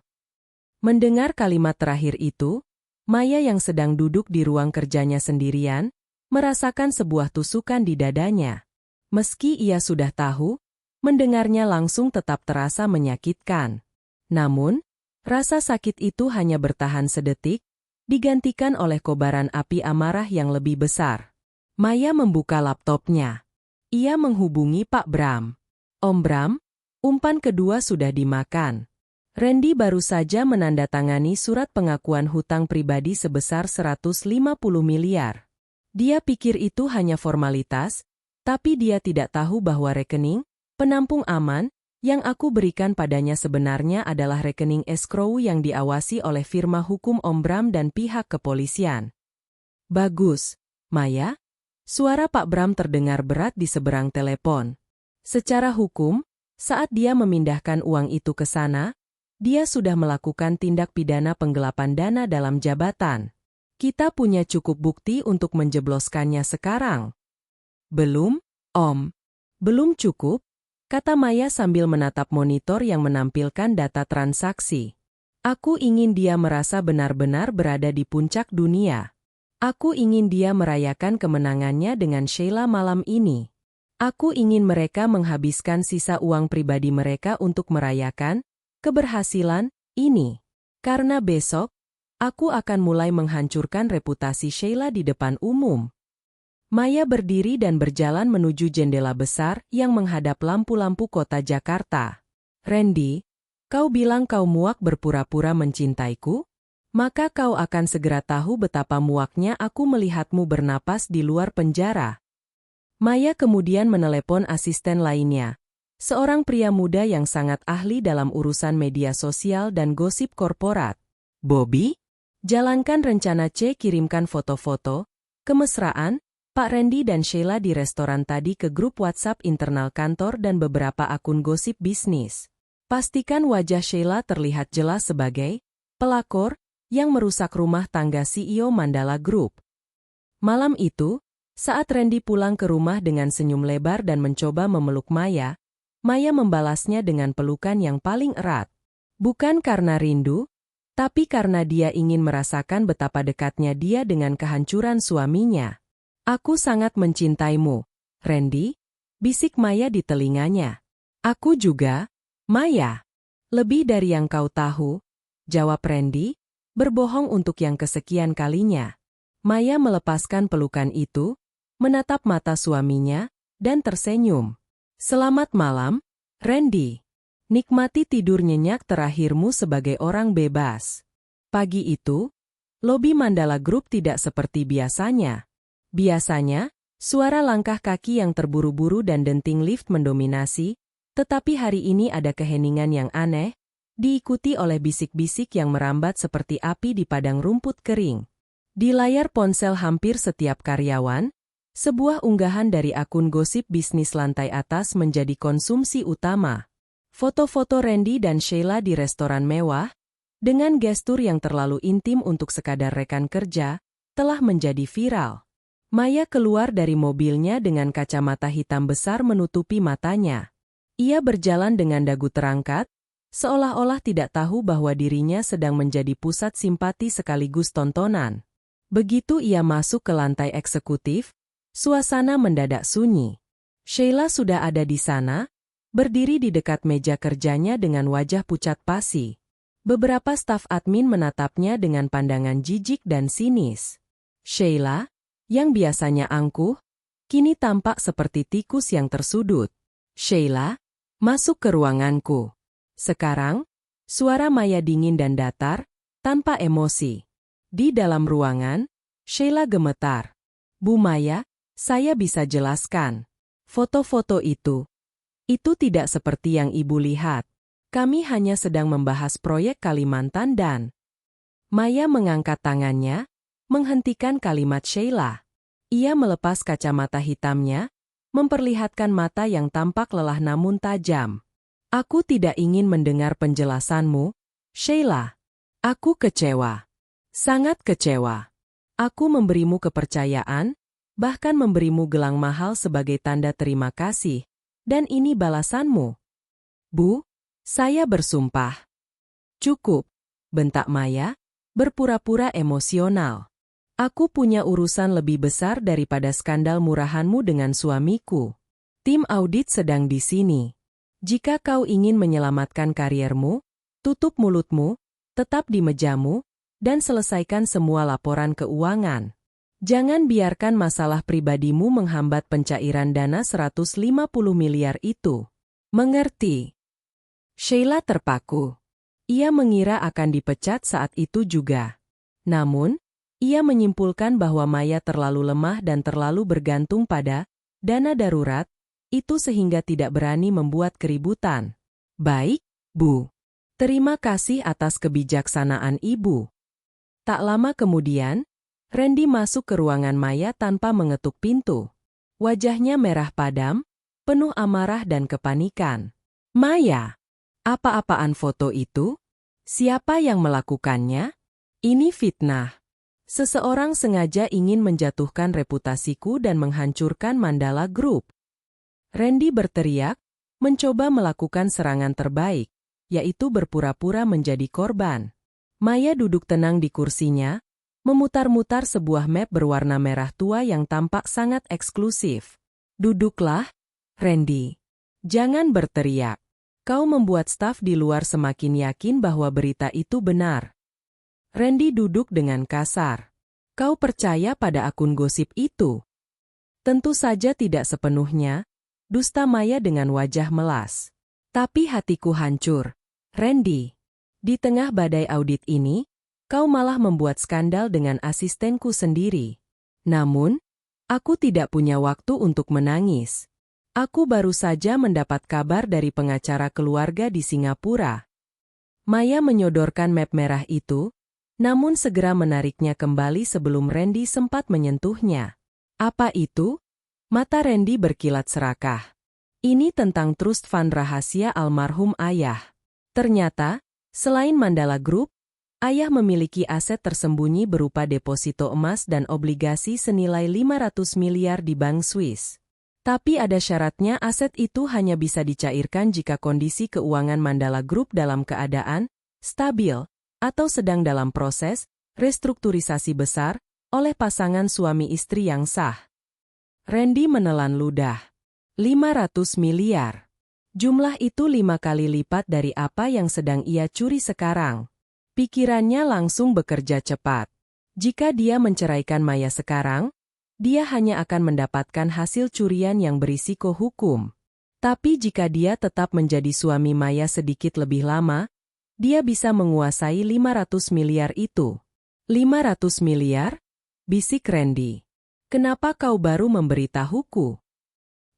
Mendengar kalimat terakhir itu, Maya yang sedang duduk di ruang kerjanya sendirian, merasakan sebuah tusukan di dadanya. Meski ia sudah tahu, mendengarnya langsung tetap terasa menyakitkan. Namun, rasa sakit itu hanya bertahan sedetik, digantikan oleh kobaran api amarah yang lebih besar. Maya membuka laptopnya. Ia menghubungi Pak Bram. Om Bram, umpan kedua sudah dimakan. Randy baru saja menandatangani surat pengakuan hutang pribadi sebesar 150 miliar. Dia pikir itu hanya formalitas, tapi dia tidak tahu bahwa rekening penampung aman yang aku berikan padanya sebenarnya adalah rekening escrow yang diawasi oleh firma hukum Om Bram dan pihak kepolisian. Bagus, Maya. Suara Pak Bram terdengar berat di seberang telepon. Secara hukum, saat dia memindahkan uang itu ke sana, dia sudah melakukan tindak pidana penggelapan dana dalam jabatan. Kita punya cukup bukti untuk menjebloskannya sekarang. Belum, Om. Belum cukup, kata Maya sambil menatap monitor yang menampilkan data transaksi. Aku ingin dia merasa benar-benar berada di puncak dunia. Aku ingin dia merayakan kemenangannya dengan Sheila malam ini. Aku ingin mereka menghabiskan sisa uang pribadi mereka untuk merayakan keberhasilan ini. Karena besok, aku akan mulai menghancurkan reputasi Sheila di depan umum. Maya berdiri dan berjalan menuju jendela besar yang menghadap lampu-lampu kota Jakarta. Randy, kau bilang kau muak berpura-pura mencintaiku? Maka kau akan segera tahu betapa muaknya aku melihatmu bernapas di luar penjara. Maya kemudian menelepon asisten lainnya. Seorang pria muda yang sangat ahli dalam urusan media sosial dan gosip korporat. Bobby? Jalankan rencana C. Kirimkan foto-foto, kemesraan, Pak Randy dan Sheila di restoran tadi ke grup WhatsApp internal kantor dan beberapa akun gosip bisnis. Pastikan wajah Sheila terlihat jelas sebagai pelakor yang merusak rumah tangga CEO Mandala Group. Malam itu, saat Randy pulang ke rumah dengan senyum lebar dan mencoba memeluk Maya, Maya membalasnya dengan pelukan yang paling erat. Bukan karena rindu, tapi karena dia ingin merasakan betapa dekatnya dia dengan kehancuran suaminya. Aku sangat mencintaimu, Randy, bisik Maya di telinganya. Aku juga, Maya. Lebih dari yang kau tahu, jawab Randy, berbohong untuk yang kesekian kalinya. Maya melepaskan pelukan itu, menatap mata suaminya, dan tersenyum. Selamat malam, Randy. Nikmati tidur nyenyak terakhirmu sebagai orang bebas. Pagi itu, lobi Mandala Group tidak seperti biasanya. Biasanya, suara langkah kaki yang terburu-buru dan denting lift mendominasi, tetapi hari ini ada keheningan yang aneh, diikuti oleh bisik-bisik yang merambat seperti api di padang rumput kering. Di layar ponsel hampir setiap karyawan, sebuah unggahan dari akun gosip bisnis lantai atas menjadi konsumsi utama. Foto-foto Randy dan Sheila di restoran mewah, dengan gestur yang terlalu intim untuk sekadar rekan kerja, telah menjadi viral. Maya keluar dari mobilnya dengan kacamata hitam besar menutupi matanya. Ia berjalan dengan dagu terangkat, seolah-olah tidak tahu bahwa dirinya sedang menjadi pusat simpati sekaligus tontonan. Begitu ia masuk ke lantai eksekutif, suasana mendadak sunyi. Sheila sudah ada di sana, berdiri di dekat meja kerjanya dengan wajah pucat pasi. Beberapa staf admin menatapnya dengan pandangan jijik dan sinis. Sheila, yang biasanya angkuh, kini tampak seperti tikus yang tersudut. Sheila, masuk ke ruanganku. Sekarang, suara Maya dingin dan datar, tanpa emosi. Di dalam ruangan, Sheila gemetar. Bu Maya, saya bisa jelaskan. Foto-foto itu tidak seperti yang Ibu lihat. Kami hanya sedang membahas proyek Kalimantan dan... Maya mengangkat tangannya, menghentikan kalimat Sheila. Ia melepas kacamata hitamnya, memperlihatkan mata yang tampak lelah namun tajam. Aku tidak ingin mendengar penjelasanmu, Sheila. Aku kecewa. Sangat kecewa. Aku memberimu kepercayaan, bahkan memberimu gelang mahal sebagai tanda terima kasih, dan ini balasanmu. Bu, saya bersumpah. Cukup, bentak Maya, berpura-pura emosional. Aku punya urusan lebih besar daripada skandal murahanmu dengan suamiku. Tim audit sedang di sini. Jika kau ingin menyelamatkan kariermu, tutup mulutmu, tetap di mejamu, dan selesaikan semua laporan keuangan. Jangan biarkan masalah pribadimu menghambat pencairan dana 150 miliar itu. Mengerti? Sheila terpaku. Ia mengira akan dipecat saat itu juga. Namun, ia menyimpulkan bahwa Maya terlalu lemah dan terlalu bergantung pada dana darurat itu sehingga tidak berani membuat keributan. Baik, Bu. Terima kasih atas kebijaksanaan Ibu. Tak lama kemudian, Randy masuk ke ruangan Maya tanpa mengetuk pintu. Wajahnya merah padam, penuh amarah dan kepanikan. Maya, apa-apaan foto itu? Siapa yang melakukannya? Ini fitnah. Seseorang sengaja ingin menjatuhkan reputasiku dan menghancurkan Mandala Group. Randy berteriak, mencoba melakukan serangan terbaik, yaitu berpura-pura menjadi korban. Maya duduk tenang di kursinya, memutar-mutar sebuah map berwarna merah tua yang tampak sangat eksklusif. Duduklah, Randy. Jangan berteriak. Kau membuat staf di luar semakin yakin bahwa berita itu benar. Randy duduk dengan kasar. Kau percaya pada akun gosip itu? Tentu saja tidak sepenuhnya, dusta Maya dengan wajah melas. Tapi hatiku hancur. Randy, di tengah badai audit ini, kau malah membuat skandal dengan asistenku sendiri. Namun, aku tidak punya waktu untuk menangis. Aku baru saja mendapat kabar dari pengacara keluarga di Singapura. Maya menyodorkan map merah itu, namun segera menariknya kembali sebelum Randy sempat menyentuhnya. Apa itu? Mata Randy berkilat serakah. Ini tentang trust fund rahasia almarhum ayah. Ternyata, selain Mandala Group, ayah memiliki aset tersembunyi berupa deposito emas dan obligasi senilai 500 miliar di Bank Swiss. Tapi ada syaratnya, aset itu hanya bisa dicairkan jika kondisi keuangan Mandala Group dalam keadaan stabil atau sedang dalam proses restrukturisasi besar oleh pasangan suami istri yang sah. Randy menelan ludah. 500 miliar. Jumlah itu 5 kali lipat dari apa yang sedang ia curi sekarang. Pikirannya langsung bekerja cepat. Jika dia menceraikan Maya sekarang, dia hanya akan mendapatkan hasil curian yang berisiko hukum. Tapi jika dia tetap menjadi suami Maya sedikit lebih lama, dia bisa menguasai 500 miliar itu. 500 miliar? Bisik Randy. Kenapa kau baru memberitahuku?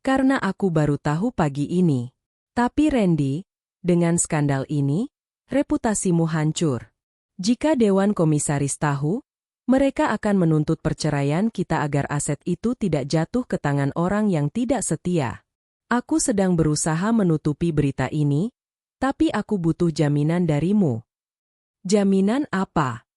Karena aku baru tahu pagi ini. Tapi Randy, dengan skandal ini, reputasimu hancur. Jika Dewan Komisaris tahu, mereka akan menuntut perceraian kita agar aset itu tidak jatuh ke tangan orang yang tidak setia. Aku sedang berusaha menutupi berita ini, tapi aku butuh jaminan darimu. Jaminan apa?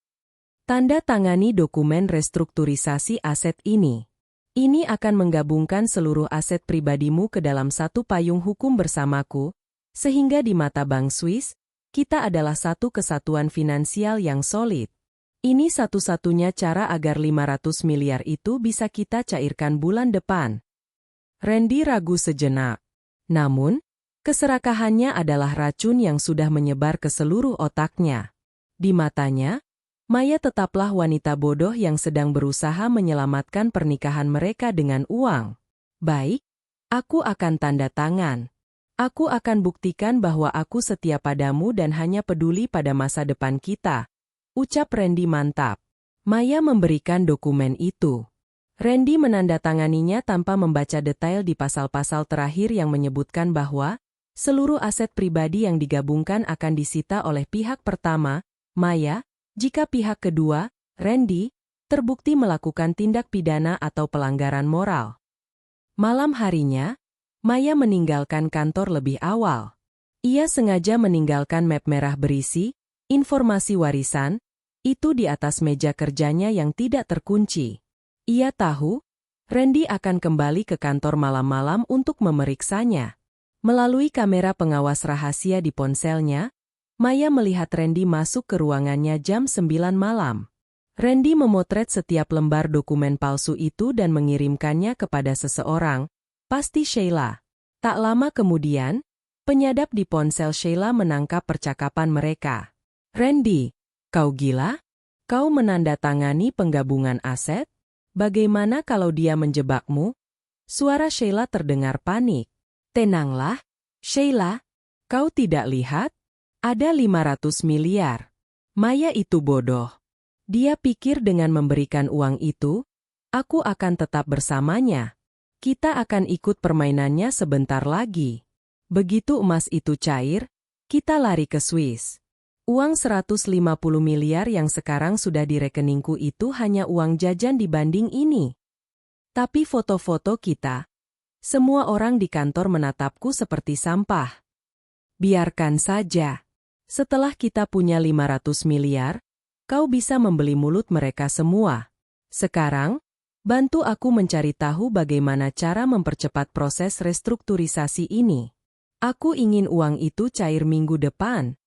Tanda tangani dokumen restrukturisasi aset ini. Ini akan menggabungkan seluruh aset pribadimu ke dalam satu payung hukum bersamaku, sehingga di mata Bank Swiss, kita adalah satu kesatuan finansial yang solid. Ini satu-satunya cara agar 500 miliar itu bisa kita cairkan bulan depan. Randy ragu sejenak. Namun, keserakahannya adalah racun yang sudah menyebar ke seluruh otaknya. Di matanya, Maya tetaplah wanita bodoh yang sedang berusaha menyelamatkan pernikahan mereka dengan uang. Baik, aku akan tanda tangan. Aku akan buktikan bahwa aku setia padamu dan hanya peduli pada masa depan kita. Ucap Randy mantap. Maya memberikan dokumen itu. Randy menandatanganinya tanpa membaca detail di pasal-pasal terakhir yang menyebutkan bahwa seluruh aset pribadi yang digabungkan akan disita oleh pihak pertama, Maya, jika pihak kedua, Randy, terbukti melakukan tindak pidana atau pelanggaran moral. Malam harinya, Maya meninggalkan kantor lebih awal. Ia sengaja meninggalkan map merah berisi informasi warisan itu di atas meja kerjanya yang tidak terkunci. Ia tahu, Randy akan kembali ke kantor malam-malam untuk memeriksanya. Melalui kamera pengawas rahasia di ponselnya, Maya melihat Randy masuk ke ruangannya jam 9 malam. Randy memotret setiap lembar dokumen palsu itu dan mengirimkannya kepada seseorang, pasti Sheila. Tak lama kemudian, penyadap di ponsel Sheila menangkap percakapan mereka. Randy, kau gila? Kau menandatangani penggabungan aset? Bagaimana kalau dia menjebakmu? Suara Sheila terdengar panik. Tenanglah, Sheila. Kau tidak lihat? Ada 500 miliar. Maya itu bodoh. Dia pikir dengan memberikan uang itu, aku akan tetap bersamanya. Kita akan ikut permainannya sebentar lagi. Begitu emas itu cair, kita lari ke Swiss. Uang 150 miliar yang sekarang sudah di rekeningku itu hanya uang jajan dibanding ini. Tapi foto-foto kita, semua orang di kantor menatapku seperti sampah. Biarkan saja. Setelah kita punya 500 miliar, kau bisa membeli mulut mereka semua. Sekarang, bantu aku mencari tahu bagaimana cara mempercepat proses restrukturisasi ini. Aku ingin uang itu cair minggu depan.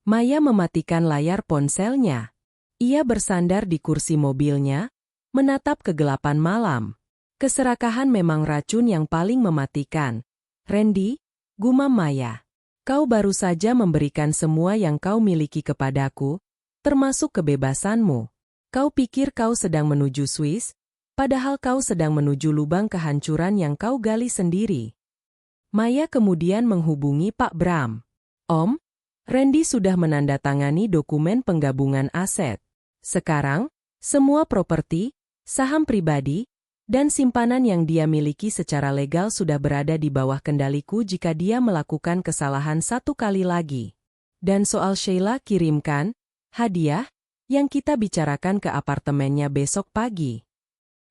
Maya mematikan layar ponselnya. Ia bersandar di kursi mobilnya, menatap kegelapan malam. Keserakahan memang racun yang paling mematikan. Randy, gumam Maya. Kau baru saja memberikan semua yang kau miliki kepadaku, termasuk kebebasanmu. Kau pikir kau sedang menuju Swiss, padahal kau sedang menuju lubang kehancuran yang kau gali sendiri. Maya kemudian menghubungi Pak Bram. Om, Randy sudah menandatangani dokumen penggabungan aset. Sekarang, semua properti, saham pribadi, dan simpanan yang dia miliki secara legal sudah berada di bawah kendaliku jika dia melakukan kesalahan satu kali lagi. Dan soal Sheila kirimkan, hadiah, yang kita bicarakan ke apartemennya besok pagi.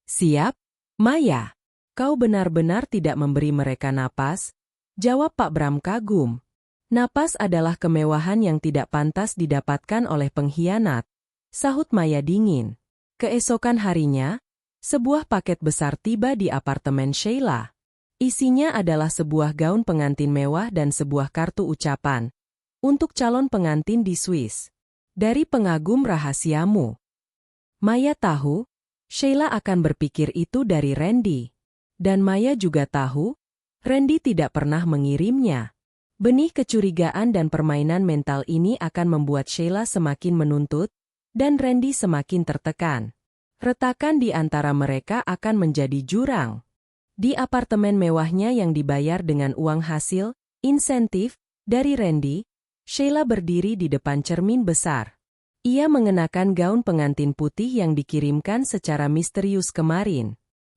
Siap, Maya. Kau benar-benar tidak memberi mereka napas, jawab Pak Bram kagum. Napas adalah kemewahan yang tidak pantas didapatkan oleh pengkhianat, sahut Maya dingin. Keesokan harinya, sebuah paket besar tiba di apartemen Sheila. Isinya adalah sebuah gaun pengantin mewah dan sebuah kartu ucapan untuk calon pengantin di Swiss. Dari pengagum rahasiamu. Maya tahu, Sheila akan berpikir itu dari Randy. Dan Maya juga tahu, Randy tidak pernah mengirimnya. Benih kecurigaan dan permainan mental ini akan membuat Sheila semakin menuntut, dan Randy semakin tertekan. Retakan di antara mereka akan menjadi jurang. Di apartemen mewahnya yang dibayar dengan uang hasil, insentif, dari Randy, Sheila berdiri di depan cermin besar. Ia mengenakan gaun pengantin putih yang dikirimkan secara misterius kemarin.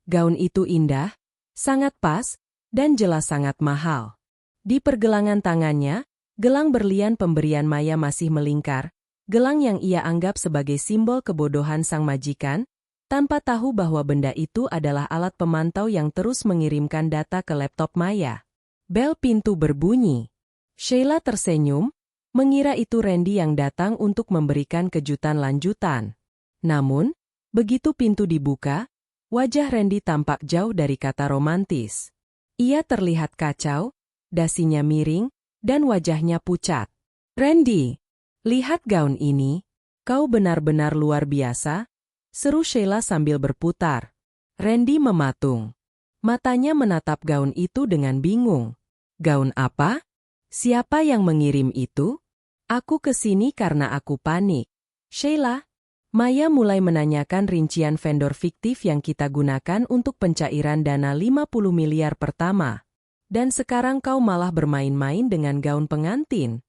Gaun itu indah, sangat pas, dan jelas sangat mahal. Di pergelangan tangannya, gelang berlian pemberian Maya masih melingkar, gelang yang ia anggap sebagai simbol kebodohan sang majikan, tanpa tahu bahwa benda itu adalah alat pemantau yang terus mengirimkan data ke laptop Maya. Bel pintu berbunyi. Sheila tersenyum, mengira itu Randy yang datang untuk memberikan kejutan lanjutan. Namun, begitu pintu dibuka, wajah Randy tampak jauh dari kata romantis. Ia terlihat kacau, dasinya miring, dan wajahnya pucat. Randy, lihat gaun ini, kau benar-benar luar biasa, seru Sheila sambil berputar. Randy mematung. Matanya menatap gaun itu dengan bingung. Gaun apa? Siapa yang mengirim itu? Aku ke sini karena aku panik. Sheila, Maya mulai menanyakan rincian vendor fiktif yang kita gunakan untuk pencairan dana 50 miliar pertama. Dan sekarang kau malah bermain-main dengan gaun pengantin.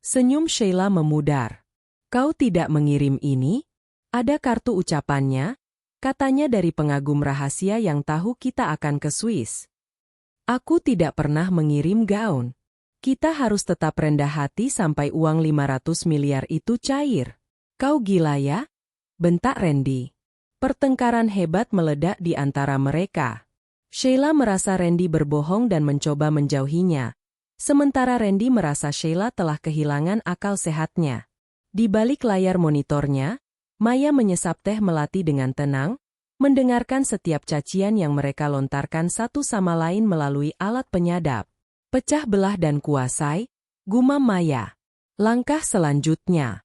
Senyum Sheila memudar. Kau tidak mengirim ini? Ada kartu ucapannya, katanya dari pengagum rahasia yang tahu kita akan ke Swiss. Aku tidak pernah mengirim gaun. Kita harus tetap rendah hati sampai uang 500 miliar itu cair. Kau gila ya? Bentak Randy. Pertengkaran hebat meledak di antara mereka. Sheila merasa Randy berbohong dan mencoba menjauhinya. Sementara Randy merasa Sheila telah kehilangan akal sehatnya. Di balik layar monitornya, Maya menyesap teh melati dengan tenang, mendengarkan setiap cacian yang mereka lontarkan satu sama lain melalui alat penyadap. Pecah belah dan kuasai, gumam Maya. Langkah selanjutnya.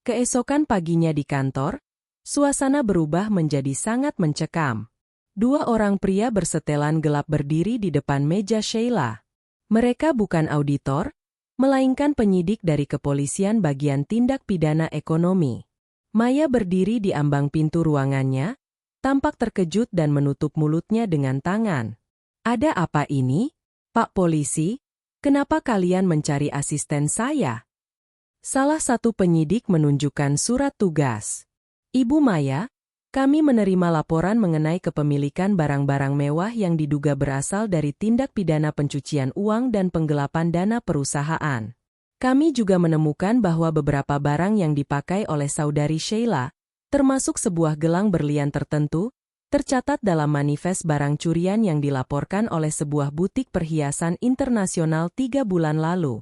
Keesokan paginya di kantor, suasana berubah menjadi sangat mencekam. Dua orang pria bersetelan gelap berdiri di depan meja Sheila. Mereka bukan auditor, melainkan penyidik dari kepolisian bagian tindak pidana ekonomi. Maya berdiri di ambang pintu ruangannya, tampak terkejut dan menutup mulutnya dengan tangan. Ada apa ini, Pak Polisi? Kenapa kalian mencari asisten saya? Salah satu penyidik menunjukkan surat tugas. Ibu Maya, kami menerima laporan mengenai kepemilikan barang-barang mewah yang diduga berasal dari tindak pidana pencucian uang dan penggelapan dana perusahaan. Kami juga menemukan bahwa beberapa barang yang dipakai oleh saudari Sheila, termasuk sebuah gelang berlian tertentu, tercatat dalam manifest barang curian yang dilaporkan oleh sebuah butik perhiasan internasional 3 bulan lalu.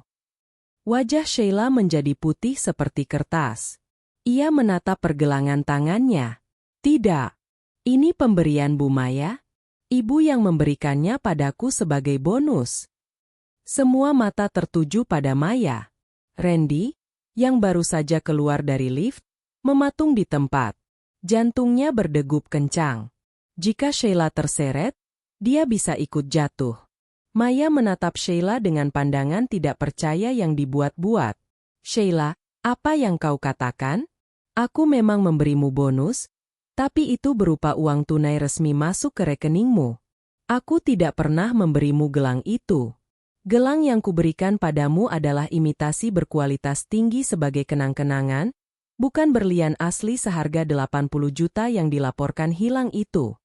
Wajah Sheila menjadi putih seperti kertas. Ia menatap pergelangan tangannya. Tidak. Ini pemberian Bu Maya. Ibu yang memberikannya padaku sebagai bonus. Semua mata tertuju pada Maya. Randy, yang baru saja keluar dari lift, mematung di tempat. Jantungnya berdegup kencang. Jika Sheila terseret, dia bisa ikut jatuh. Maya menatap Sheila dengan pandangan tidak percaya yang dibuat-buat. Sheila, apa yang kau katakan? Aku memang memberimu bonus, tapi itu berupa uang tunai resmi masuk ke rekeningmu. Aku tidak pernah memberimu gelang itu. Gelang yang kuberikan padamu adalah imitasi berkualitas tinggi sebagai kenang-kenangan, bukan berlian asli seharga 80 juta yang dilaporkan hilang itu.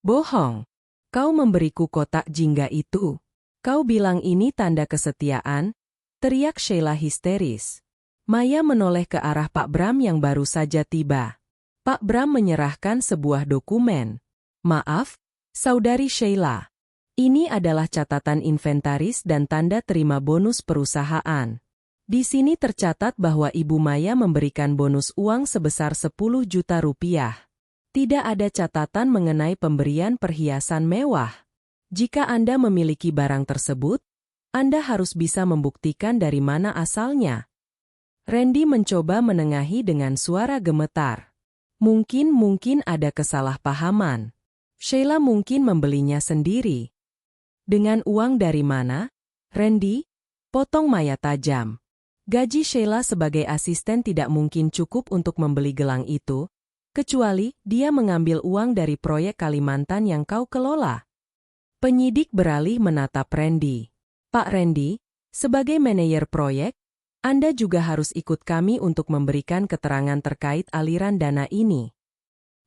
Bohong. Kau memberiku kotak jingga itu. Kau bilang ini tanda kesetiaan, teriak Sheila histeris. Maya menoleh ke arah Pak Bram yang baru saja tiba. Pak Bram menyerahkan sebuah dokumen. Maaf, saudari Sheila. Ini adalah catatan inventaris dan tanda terima bonus perusahaan. Di sini tercatat bahwa Ibu Maya memberikan bonus uang sebesar 10 juta rupiah. Tidak ada catatan mengenai pemberian perhiasan mewah. Jika Anda memiliki barang tersebut, Anda harus bisa membuktikan dari mana asalnya. Randy mencoba menengahi dengan suara gemetar. Mungkin ada kesalahpahaman. Sheila mungkin membelinya sendiri. Dengan uang dari mana? Randy, potong Maya tajam. Gaji Sheila sebagai asisten tidak mungkin cukup untuk membeli gelang itu, kecuali dia mengambil uang dari proyek Kalimantan yang kau kelola. Penyidik beralih menatap Randy. Pak Randy, sebagai manajer proyek, Anda juga harus ikut kami untuk memberikan keterangan terkait aliran dana ini.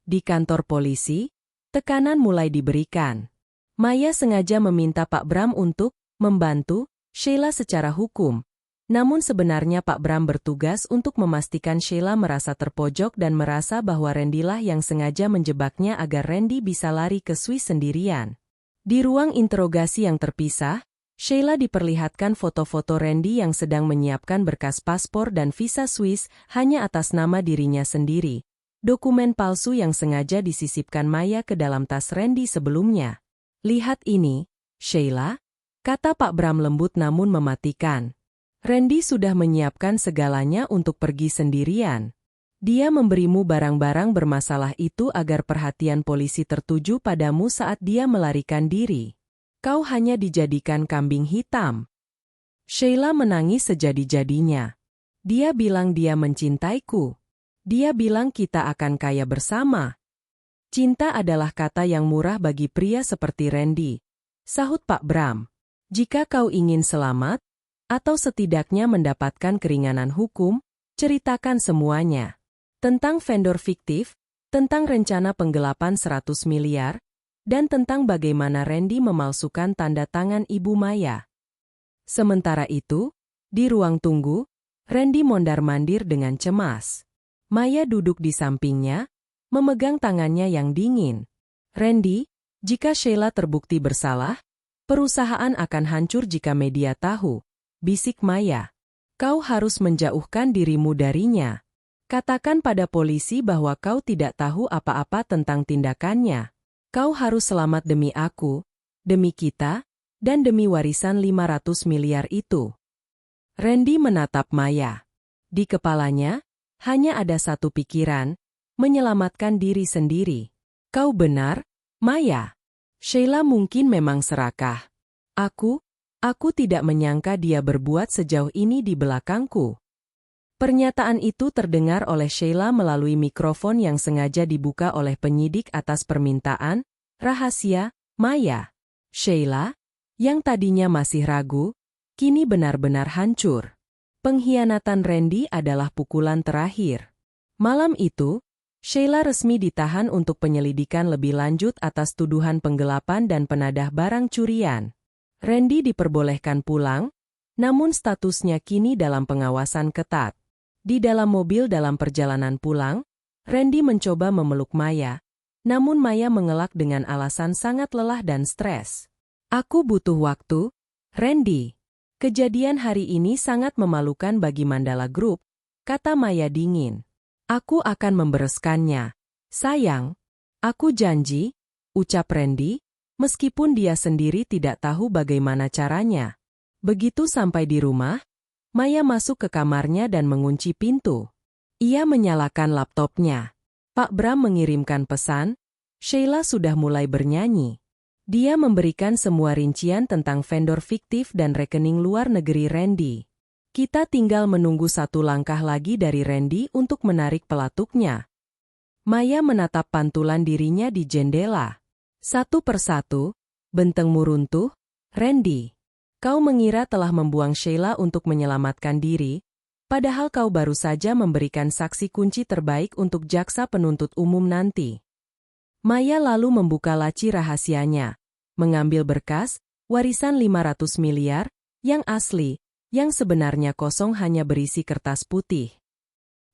Di kantor polisi, tekanan mulai diberikan. Maya sengaja meminta Pak Bram untuk membantu Sheila secara hukum. Namun sebenarnya Pak Bram bertugas untuk memastikan Sheila merasa terpojok dan merasa bahwa Randy lah yang sengaja menjebaknya agar Randy bisa lari ke Swiss sendirian. Di ruang interogasi yang terpisah, Sheila diperlihatkan foto-foto Randy yang sedang menyiapkan berkas paspor dan visa Swiss hanya atas nama dirinya sendiri. Dokumen palsu yang sengaja disisipkan Maya ke dalam tas Randy sebelumnya. Lihat ini, Sheila, kata Pak Bram lembut namun mematikan. Randy sudah menyiapkan segalanya untuk pergi sendirian. Dia memberimu barang-barang bermasalah itu agar perhatian polisi tertuju padamu saat dia melarikan diri. Kau hanya dijadikan kambing hitam. Sheila menangis sejadi-jadinya. Dia bilang dia mencintaiku. Dia bilang kita akan kaya bersama. Cinta adalah kata yang murah bagi pria seperti Randy, sahut Pak Bram. Jika kau ingin selamat, atau setidaknya mendapatkan keringanan hukum, ceritakan semuanya. Tentang vendor fiktif, tentang rencana penggelapan 100 miliar, dan tentang bagaimana Randy memalsukan tanda tangan Ibu Maya. Sementara itu, di ruang tunggu, Randy mondar-mandir dengan cemas. Maya duduk di sampingnya, memegang tangannya yang dingin. Randy, jika Sheila terbukti bersalah, perusahaan akan hancur jika media tahu. Bisik Maya. Kau harus menjauhkan dirimu darinya. Katakan pada polisi bahwa kau tidak tahu apa-apa tentang tindakannya. Kau harus selamat demi aku, demi kita, dan demi warisan 500 miliar itu. Randy menatap Maya. Di kepalanya, hanya ada satu pikiran, menyelamatkan diri sendiri. Kau benar, Maya. Sheila mungkin memang serakah. Aku tidak menyangka dia berbuat sejauh ini di belakangku. Pernyataan itu terdengar oleh Sheila melalui mikrofon yang sengaja dibuka oleh penyidik atas permintaan, rahasia, Maya. Sheila, yang tadinya masih ragu, kini benar-benar hancur. Pengkhianatan Randy adalah pukulan terakhir. Malam itu, Sheila resmi ditahan untuk penyelidikan lebih lanjut atas tuduhan penggelapan dan penadah barang curian. Randy diperbolehkan pulang, namun statusnya kini dalam pengawasan ketat. Di dalam mobil dalam perjalanan pulang, Randy mencoba memeluk Maya, namun Maya mengelak dengan alasan sangat lelah dan stres. Aku butuh waktu, Randy. Kejadian hari ini sangat memalukan bagi Mandala Group, kata Maya dingin. Aku akan membereskannya. Sayang, aku janji, ucap Randy, meskipun dia sendiri tidak tahu bagaimana caranya. Begitu sampai di rumah, Maya masuk ke kamarnya dan mengunci pintu. Ia menyalakan laptopnya. Pak Bram mengirimkan pesan, Sheila sudah mulai bernyanyi. Dia memberikan semua rincian tentang vendor fiktif dan rekening luar negeri Randy. Kita tinggal menunggu satu langkah lagi dari Randy untuk menarik pelatuknya. Maya menatap pantulan dirinya di jendela. Satu persatu, bentengmu runtuh, Randy. Kau mengira telah membuang Sheila untuk menyelamatkan diri, padahal kau baru saja memberikan saksi kunci terbaik untuk jaksa penuntut umum nanti. Maya lalu membuka laci rahasianya, mengambil berkas, warisan 500 miliar, yang asli, yang sebenarnya kosong hanya berisi kertas putih.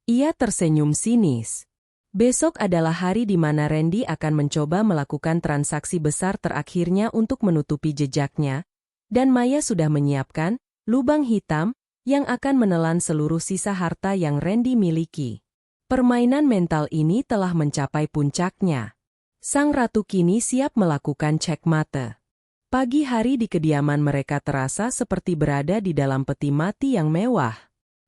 Ia tersenyum sinis. Besok adalah hari di mana Randy akan mencoba melakukan transaksi besar terakhirnya untuk menutupi jejaknya, dan Maya sudah menyiapkan lubang hitam yang akan menelan seluruh sisa harta yang Randy miliki. Permainan mental ini telah mencapai puncaknya. Sang ratu kini siap melakukan cekmate. Pagi hari di kediaman mereka terasa seperti berada di dalam peti mati yang mewah.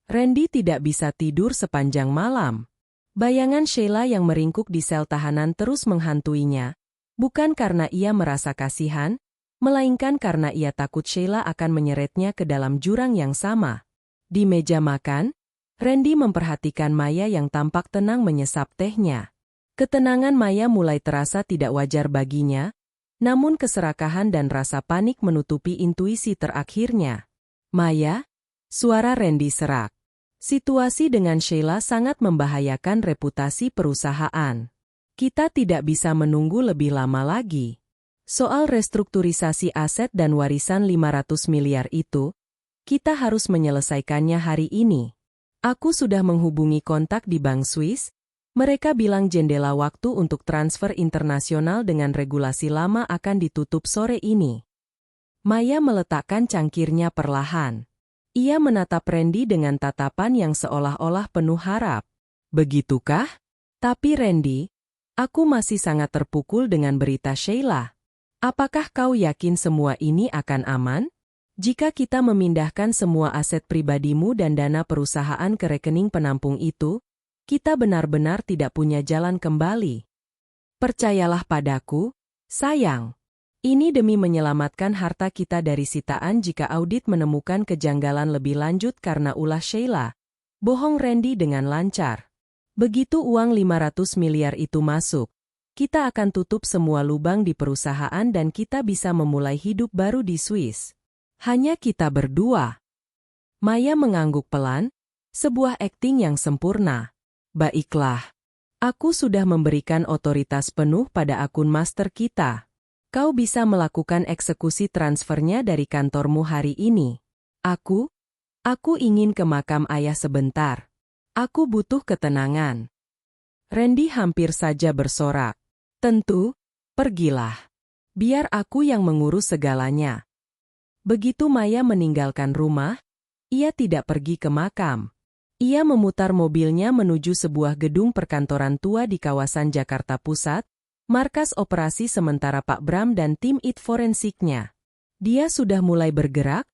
Randy tidak bisa tidur sepanjang malam. Bayangan Sheila yang meringkuk di sel tahanan terus menghantuinya, bukan karena ia merasa kasihan, melainkan karena ia takut Sheila akan menyeretnya ke dalam jurang yang sama. Di meja makan, Randy memperhatikan Maya yang tampak tenang menyesap tehnya. Ketenangan Maya mulai terasa tidak wajar baginya, namun keserakahan dan rasa panik menutupi intuisi terakhirnya. Maya, suara Randy serak. Situasi dengan Sheila sangat membahayakan reputasi perusahaan. Kita tidak bisa menunggu lebih lama lagi. Soal restrukturisasi aset dan warisan 500 miliar itu, kita harus menyelesaikannya hari ini. Aku sudah menghubungi kontak di Bank Swiss. Mereka bilang jendela waktu untuk transfer internasional dengan regulasi lama akan ditutup sore ini. Maya meletakkan cangkirnya perlahan. Ia menatap Randy dengan tatapan yang seolah-olah penuh harap. Begitukah? Tapi Randy, aku masih sangat terpukul dengan berita Sheila. Apakah kau yakin semua ini akan aman? Jika kita memindahkan semua aset pribadimu dan dana perusahaan ke rekening penampung itu, kita benar-benar tidak punya jalan kembali. Percayalah padaku, sayang. Ini demi menyelamatkan harta kita dari sitaan jika audit menemukan kejanggalan lebih lanjut karena ulah Sheila. Bohong Randy dengan lancar. Begitu uang 500 miliar itu masuk, kita akan tutup semua lubang di perusahaan dan kita bisa memulai hidup baru di Swiss. Hanya kita berdua. Maya mengangguk pelan, sebuah akting yang sempurna. Baiklah. Aku sudah memberikan otoritas penuh pada akun master kita. Kau bisa melakukan eksekusi transfernya dari kantormu hari ini. Aku ingin ke makam ayah sebentar. Aku butuh ketenangan. Randy hampir saja bersorak. Tentu, pergilah. Biar aku yang mengurus segalanya. Begitu Maya meninggalkan rumah, ia tidak pergi ke makam. Ia memutar mobilnya menuju sebuah gedung perkantoran tua di kawasan Jakarta Pusat, markas operasi sementara Pak Bram dan tim IT forensiknya. Dia sudah mulai bergerak?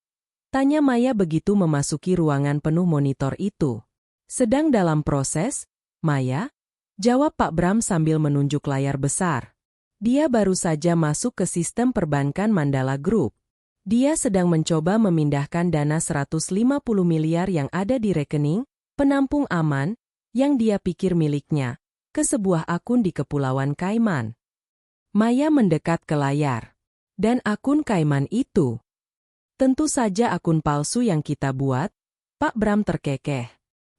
Tanya Maya begitu memasuki ruangan penuh monitor itu. Sedang dalam proses, Maya? Jawab Pak Bram sambil menunjuk layar besar. Dia baru saja masuk ke sistem perbankan Mandala Group. Dia sedang mencoba memindahkan dana 150 miliar yang ada di rekening penampung aman, yang dia pikir miliknya, ke sebuah akun di Kepulauan Kaiman. Maya mendekat ke layar. Dan akun Kaiman itu Tentu saja akun palsu yang kita buat, Pak Bram terkekeh.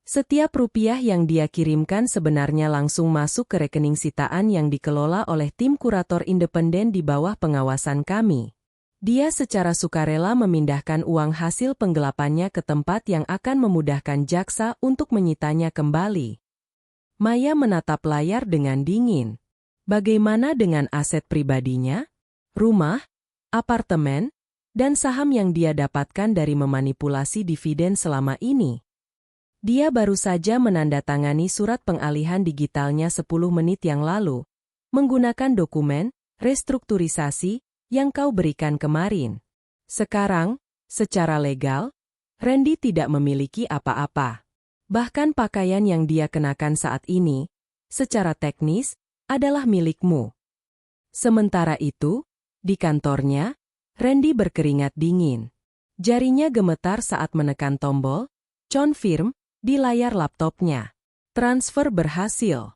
Setiap rupiah yang dia kirimkan sebenarnya langsung masuk ke rekening sitaan yang dikelola oleh tim kurator independen di bawah pengawasan kami. Dia secara sukarela memindahkan uang hasil penggelapannya ke tempat yang akan memudahkan jaksa untuk menyitanya kembali. Maya menatap layar dengan dingin. Bagaimana dengan aset pribadinya? Rumah, apartemen, dan saham yang dia dapatkan dari memanipulasi dividen selama ini. Dia baru saja menandatangani surat pengalihan digitalnya 10 menit yang lalu, menggunakan dokumen restrukturisasi yang kau berikan kemarin. Sekarang, secara legal, Randy tidak memiliki apa-apa. Bahkan pakaian yang dia kenakan saat ini, secara teknis, adalah milikmu. Sementara itu, di kantornya, Randy berkeringat dingin. Jarinya gemetar saat menekan tombol confirm di layar laptopnya. Transfer berhasil.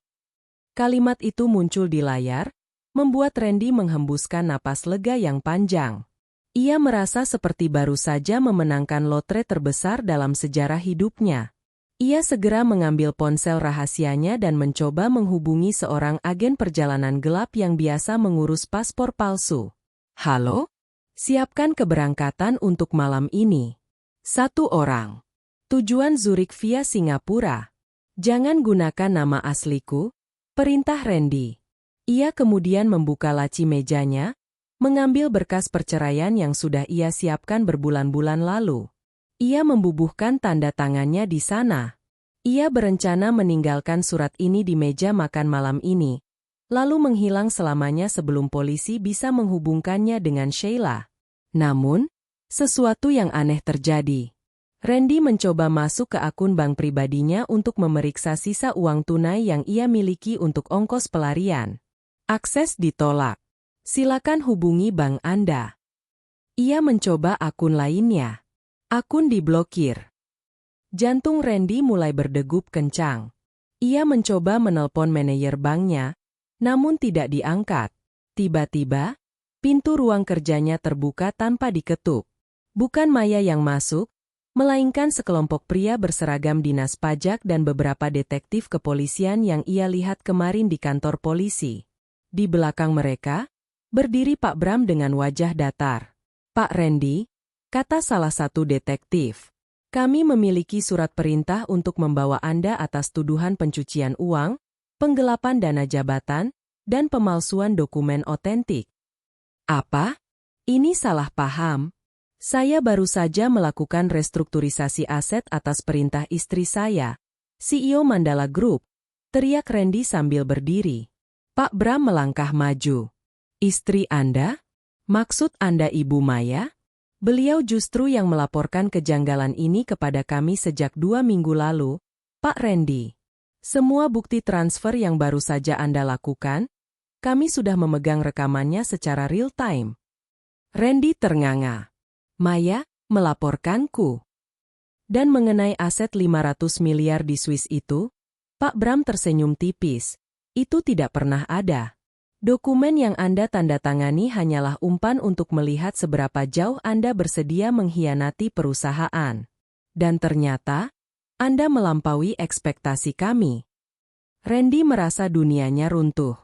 Kalimat itu muncul di layar, membuat Randy menghembuskan napas lega yang panjang. Ia merasa seperti baru saja memenangkan lotre terbesar dalam sejarah hidupnya. Ia segera mengambil ponsel rahasianya dan mencoba menghubungi seorang agen perjalanan gelap yang biasa mengurus paspor palsu. Halo? Siapkan keberangkatan untuk malam ini. 1 orang. Tujuan Zurich via Singapura. Jangan gunakan nama asliku, perintah Randy. Ia kemudian membuka laci mejanya, mengambil berkas perceraian yang sudah ia siapkan berbulan-bulan lalu. Ia membubuhkan tanda tangannya di sana. Ia berencana meninggalkan surat ini di meja makan malam ini, lalu menghilang selamanya sebelum polisi bisa menghubungkannya dengan Sheila. Namun, sesuatu yang aneh terjadi. Randy mencoba masuk ke akun bank pribadinya untuk memeriksa sisa uang tunai yang ia miliki untuk ongkos pelarian. Akses ditolak. Silakan hubungi bank Anda. Ia mencoba akun lainnya. Akun diblokir. Jantung Randy mulai berdegup kencang. Ia mencoba menelpon manajer banknya, namun tidak diangkat. Tiba-tiba, pintu ruang kerjanya terbuka tanpa diketuk. Bukan Maya yang masuk, melainkan sekelompok pria berseragam dinas pajak dan beberapa detektif kepolisian yang ia lihat kemarin di kantor polisi. Di belakang mereka, berdiri Pak Bram dengan wajah datar. Pak Randy, kata salah satu detektif. Kami memiliki surat perintah untuk membawa Anda atas tuduhan pencucian uang, penggelapan dana jabatan, dan pemalsuan dokumen otentik. Apa? Ini salah paham. Saya baru saja melakukan restrukturisasi aset atas perintah istri saya, CEO Mandala Group, teriak Randy sambil berdiri. Pak Bram melangkah maju. Istri Anda? Maksud Anda Ibu Maya? Beliau justru yang melaporkan kejanggalan ini kepada kami sejak 2 minggu lalu, Pak Randy. Semua bukti transfer yang baru saja Anda lakukan, kami sudah memegang rekamannya secara real time. Randy ternganga. Maya, melaporkanku. Dan mengenai aset 500 miliar di Swiss itu, Pak Bram tersenyum tipis. Itu tidak pernah ada. Dokumen yang Anda tanda tangani hanyalah umpan untuk melihat seberapa jauh Anda bersedia mengkhianati perusahaan. Dan ternyata, Anda melampaui ekspektasi kami. Randy merasa dunianya runtuh.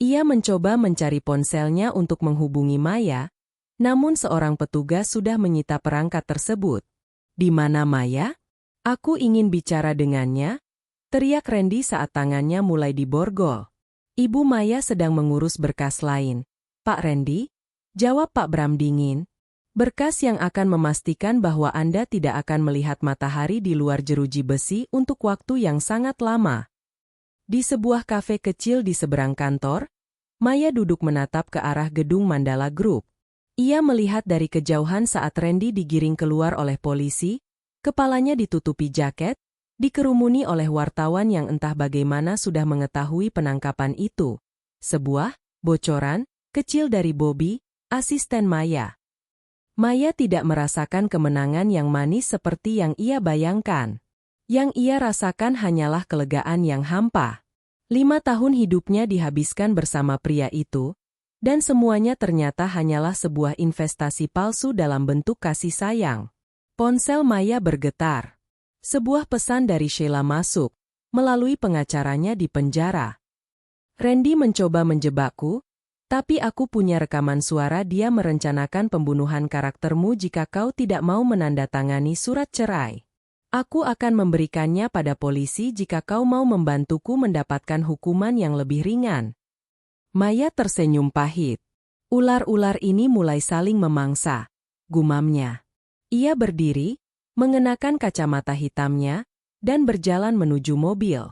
Ia mencoba mencari ponselnya untuk menghubungi Maya, namun seorang petugas sudah menyita perangkat tersebut. Di mana Maya? Aku ingin bicara dengannya, teriak Randy saat tangannya mulai diborgol. Ibu Maya sedang mengurus berkas lain. Pak Randy? Jawab Pak Bram dingin. Berkas yang akan memastikan bahwa Anda tidak akan melihat matahari di luar jeruji besi untuk waktu yang sangat lama. Di sebuah kafe kecil di seberang kantor, Maya duduk menatap ke arah gedung Mandala Group. Ia melihat dari kejauhan saat Randy digiring keluar oleh polisi, kepalanya ditutupi jaket, dikerumuni oleh wartawan yang entah bagaimana sudah mengetahui penangkapan itu. Sebuah bocoran kecil dari Bobby, asisten Maya. Maya tidak merasakan kemenangan yang manis seperti yang ia bayangkan. Yang ia rasakan hanyalah kelegaan yang hampa. 5 tahun hidupnya dihabiskan bersama pria itu, Dan semuanya ternyata hanyalah sebuah investasi palsu dalam bentuk kasih sayang. Ponsel Maya bergetar. Sebuah pesan dari Sheila masuk, melalui pengacaranya di penjara. Randy mencoba menjebakku, tapi aku punya rekaman suara dia merencanakan pembunuhan karaktermu jika kau tidak mau menandatangani surat cerai. Aku akan memberikannya pada polisi jika kau mau membantuku mendapatkan hukuman yang lebih ringan. Maya tersenyum pahit. Ular-ular ini mulai saling memangsa, gumamnya. Ia berdiri, mengenakan kacamata hitamnya, dan berjalan menuju mobil.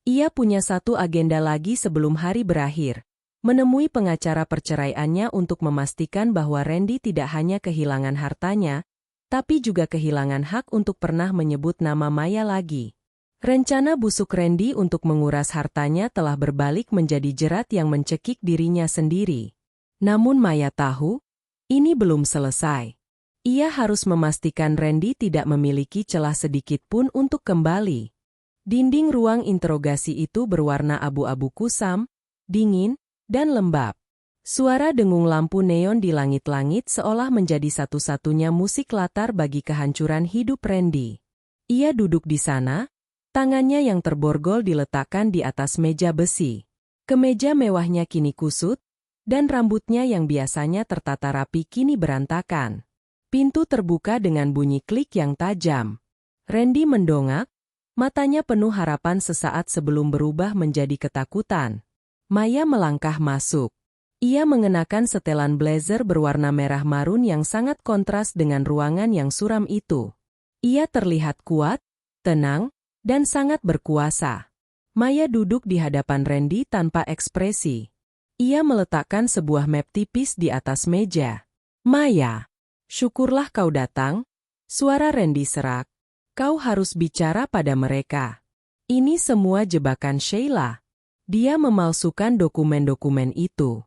Ia punya satu agenda lagi sebelum hari berakhir, menemui pengacara perceraiannya untuk memastikan bahwa Randy tidak hanya kehilangan hartanya, tapi juga kehilangan hak untuk pernah menyebut nama Maya lagi. Rencana busuk Randy untuk menguras hartanya telah berbalik menjadi jerat yang mencekik dirinya sendiri. Namun Maya tahu, ini belum selesai. Ia harus memastikan Randy tidak memiliki celah sedikit pun untuk kembali. Dinding ruang interogasi itu berwarna abu-abu kusam, dingin, dan lembab. Suara dengung lampu neon di langit-langit seolah menjadi satu-satunya musik latar bagi kehancuran hidup Randy. Ia duduk di sana, tangannya yang terborgol diletakkan di atas meja besi. Kemeja mewahnya kini kusut, dan rambutnya yang biasanya tertata rapi kini berantakan. Pintu terbuka dengan bunyi klik yang tajam. Randy mendongak, matanya penuh harapan sesaat sebelum berubah menjadi ketakutan. Maya melangkah masuk. Ia mengenakan setelan blazer berwarna merah marun yang sangat kontras dengan ruangan yang suram itu. Ia terlihat kuat, tenang, dan sangat berkuasa. Maya duduk di hadapan Randy tanpa ekspresi. Ia meletakkan sebuah map tipis di atas meja. Maya, syukurlah kau datang, suara Randy serak. Kau harus bicara pada mereka. Ini semua jebakan Sheila. Dia memalsukan dokumen-dokumen itu.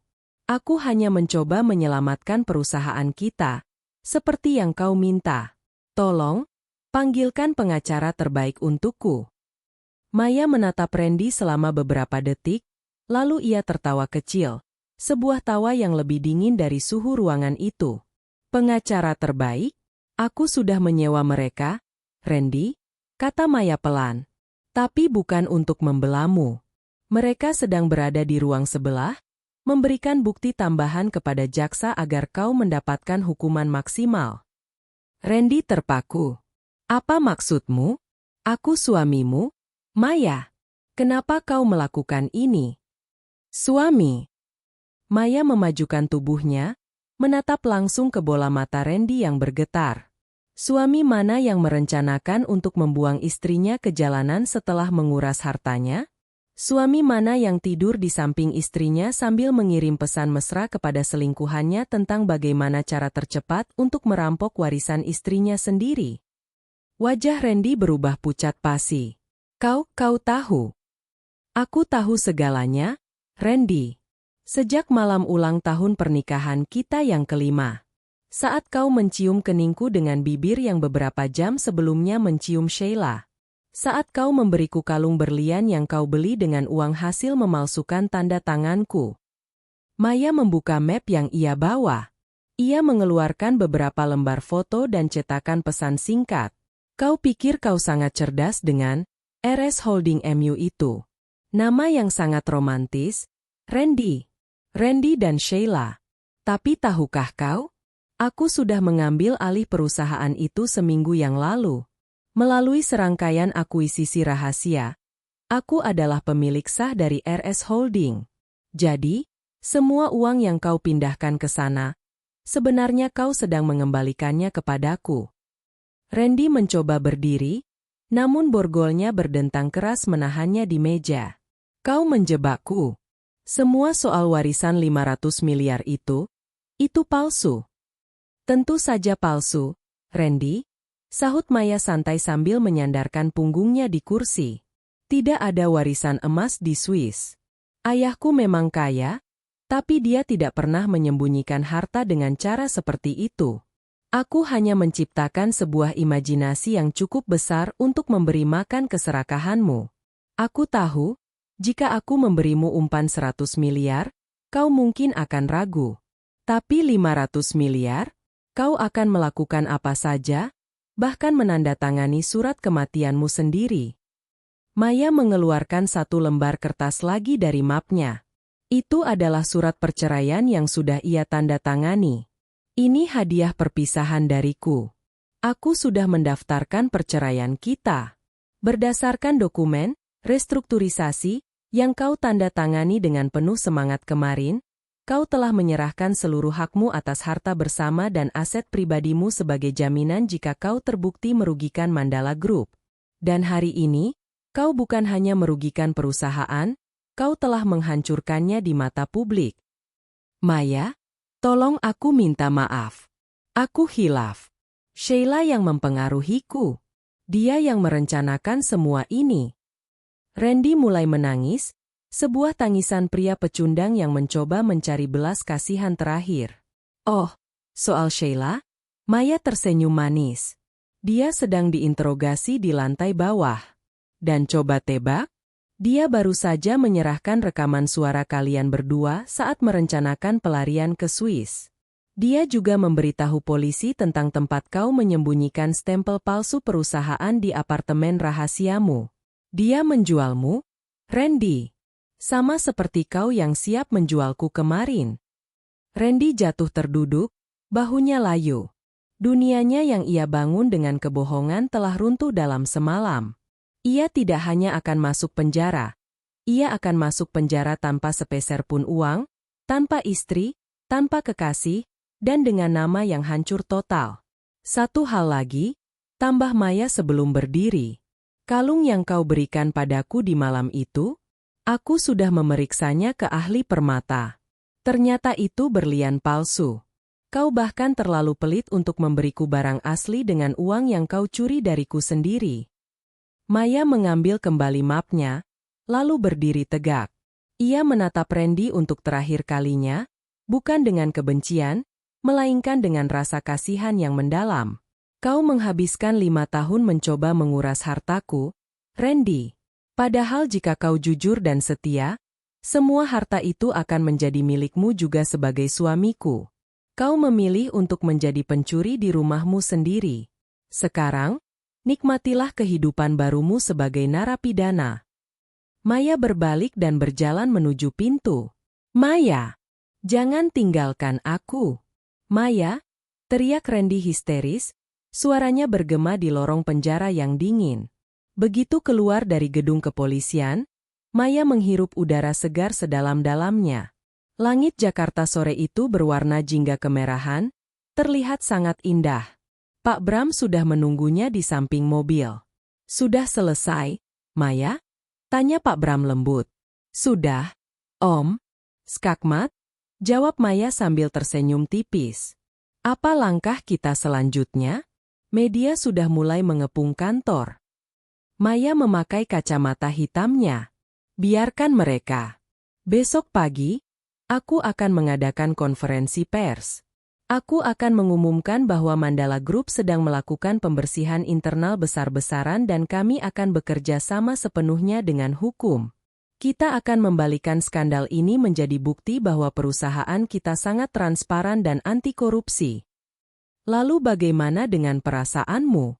Aku hanya mencoba menyelamatkan perusahaan kita, seperti yang kau minta. Tolong, panggilkan pengacara terbaik untukku. Maya menatap Randy selama beberapa detik, lalu ia tertawa kecil, sebuah tawa yang lebih dingin dari suhu ruangan itu. Pengacara terbaik? Aku sudah menyewa mereka, Randy, kata Maya pelan. Tapi bukan untuk membelamu. Mereka sedang berada di ruang sebelah, memberikan bukti tambahan kepada jaksa agar kau mendapatkan hukuman maksimal. Randy terpaku. Apa maksudmu? Aku suamimu? Maya, kenapa kau melakukan ini? Suami. Maya memajukan tubuhnya, menatap langsung ke bola mata Randy yang bergetar. Suami mana yang merencanakan untuk membuang istrinya ke jalanan setelah menguras hartanya? Suami mana yang tidur di samping istrinya sambil mengirim pesan mesra kepada selingkuhannya tentang bagaimana cara tercepat untuk merampok warisan istrinya sendiri? Wajah Randy berubah pucat pasi. Kau tahu. Aku tahu segalanya, Randy. Sejak malam ulang tahun pernikahan kita yang kelima. Saat kau mencium keningku dengan bibir yang beberapa jam sebelumnya mencium Sheila. Saat kau memberiku kalung berlian yang kau beli dengan uang hasil memalsukan tanda tanganku. Maya membuka map yang ia bawa. Ia mengeluarkan beberapa lembar foto dan cetakan pesan singkat. Kau pikir kau sangat cerdas dengan RS Holding MU itu. Nama yang sangat romantis, Randy. Randy dan Sheila. Tapi tahukah kau? Aku sudah mengambil alih perusahaan itu seminggu yang lalu. Melalui serangkaian akuisisi rahasia, aku adalah pemilik sah dari RS Holding. Jadi, semua uang yang kau pindahkan ke sana, sebenarnya kau sedang mengembalikannya kepadaku. Randy mencoba berdiri, namun borgolnya berdentang keras menahannya di meja. Kau menjebakku. Semua soal warisan 500 miliar itu palsu. Tentu saja palsu, Randy. Sahut Maya santai sambil menyandarkan punggungnya di kursi. Tidak ada warisan emas di Swiss. Ayahku memang kaya, tapi dia tidak pernah menyembunyikan harta dengan cara seperti itu. Aku hanya menciptakan sebuah imajinasi yang cukup besar untuk memberi makan keserakahanmu. Aku tahu, jika aku memberimu umpan 100 miliar, kau mungkin akan ragu. Tapi 500 miliar? Kau akan melakukan apa saja? Bahkan menandatangani surat kematianmu sendiri. Maya mengeluarkan satu lembar kertas lagi dari mapnya. Itu adalah surat perceraian yang sudah ia tanda tangani. Ini hadiah perpisahan dariku. Aku sudah mendaftarkan perceraian kita. Berdasarkan dokumen restrukturisasi yang kau tanda tangani dengan penuh semangat kemarin, kau telah menyerahkan seluruh hakmu atas harta bersama dan aset pribadimu sebagai jaminan jika kau terbukti merugikan Mandala Group. Dan hari ini, kau bukan hanya merugikan perusahaan, kau telah menghancurkannya di mata publik. Maya, tolong aku minta maaf. Aku hilaf. Sheila yang mempengaruhiku. Dia yang merencanakan semua ini. Randy mulai menangis, sebuah tangisan pria pecundang yang mencoba mencari belas kasihan terakhir. Oh, soal Sheila? Maya tersenyum manis. Dia sedang diinterogasi di lantai bawah. Dan coba tebak? Dia baru saja menyerahkan rekaman suara kalian berdua saat merencanakan pelarian ke Swiss. Dia juga memberitahu polisi tentang tempat kau menyembunyikan stempel palsu perusahaan di apartemen rahasiamu. Dia menjualmu, Randy. Sama seperti kau yang siap menjualku kemarin. Randy jatuh terduduk, bahunya layu. Dunianya yang ia bangun dengan kebohongan telah runtuh dalam semalam. Ia tidak hanya akan masuk penjara. Ia akan masuk penjara tanpa sepeser pun uang, tanpa istri, tanpa kekasih, dan dengan nama yang hancur total. Satu hal lagi, tambah Maya sebelum berdiri. Kalung yang kau berikan padaku di malam itu, aku sudah memeriksanya ke ahli permata. Ternyata itu berlian palsu. Kau bahkan terlalu pelit untuk memberiku barang asli dengan uang yang kau curi dariku sendiri. Maya mengambil kembali mapnya, lalu berdiri tegak. Ia menatap Randy untuk terakhir kalinya, bukan dengan kebencian, melainkan dengan rasa kasihan yang mendalam. Kau menghabiskan 5 tahun mencoba menguras hartaku, Randy. Padahal jika kau jujur dan setia, semua harta itu akan menjadi milikmu juga sebagai suamiku. Kau memilih untuk menjadi pencuri di rumahmu sendiri. Sekarang, nikmatilah kehidupan barumu sebagai narapidana. Maya berbalik dan berjalan menuju pintu. Maya, jangan tinggalkan aku. Maya, teriak Randy histeris, suaranya bergema di lorong penjara yang dingin. Begitu keluar dari gedung kepolisian, Maya menghirup udara segar sedalam-dalamnya. Langit Jakarta sore itu berwarna jingga kemerahan, terlihat sangat indah. Pak Bram sudah menunggunya di samping mobil. Sudah selesai, Maya? Tanya Pak Bram lembut. Sudah, Om. Skakmat? Jawab Maya sambil tersenyum tipis. Apa langkah kita selanjutnya? Media sudah mulai mengepung kantor. Maya memakai kacamata hitamnya. Biarkan mereka. Besok pagi, aku akan mengadakan konferensi pers. Aku akan mengumumkan bahwa Mandala Group sedang melakukan pembersihan internal besar-besaran dan kami akan bekerja sama sepenuhnya dengan hukum. Kita akan membalikan skandal ini menjadi bukti bahwa perusahaan kita sangat transparan dan anti korupsi. Lalu bagaimana dengan perasaanmu?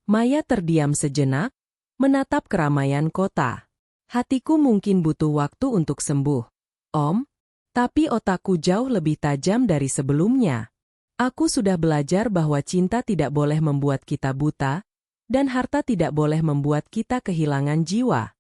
Maya terdiam sejenak, menatap keramaian kota. Hatiku mungkin butuh waktu untuk sembuh, Om, tapi otakku jauh lebih tajam dari sebelumnya. Aku sudah belajar bahwa cinta tidak boleh membuat kita buta, dan harta tidak boleh membuat kita kehilangan jiwa.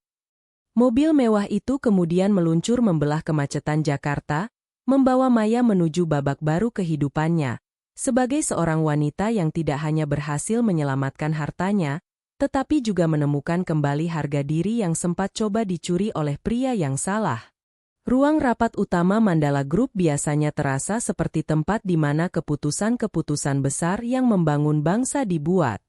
Mobil mewah itu kemudian meluncur membelah kemacetan Jakarta, membawa Maya menuju babak baru kehidupannya, sebagai seorang wanita yang tidak hanya berhasil menyelamatkan hartanya, tetapi juga menemukan kembali harga diri yang sempat coba dicuri oleh pria yang salah. Ruang rapat utama Mandala Group biasanya terasa seperti tempat di mana keputusan-keputusan besar yang membangun bangsa dibuat.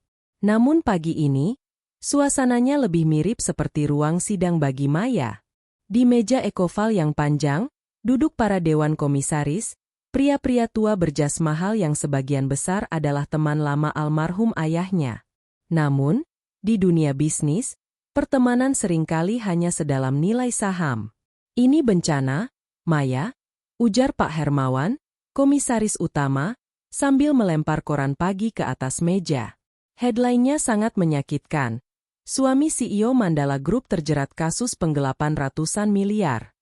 Namun pagi ini, suasananya lebih mirip seperti ruang sidang bagi Maya. Di meja ekoval yang panjang, duduk para dewan komisaris, pria-pria tua berjas mahal yang sebagian besar adalah teman lama almarhum ayahnya. Namun, di dunia bisnis, pertemanan seringkali hanya sedalam nilai saham. Ini bencana, Maya, ujar Pak Hermawan, komisaris utama, sambil melempar koran pagi ke atas meja. Headline-nya sangat menyakitkan. Suami CEO Mandala Group terjerat kasus penggelapan ratusan miliar.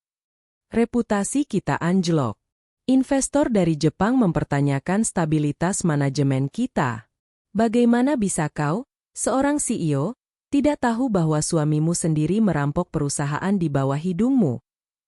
Reputasi kita anjlok. Investor dari Jepang mempertanyakan stabilitas manajemen kita. Bagaimana bisa kau, seorang CEO, tidak tahu bahwa suamimu sendiri merampok perusahaan di bawah hidungmu?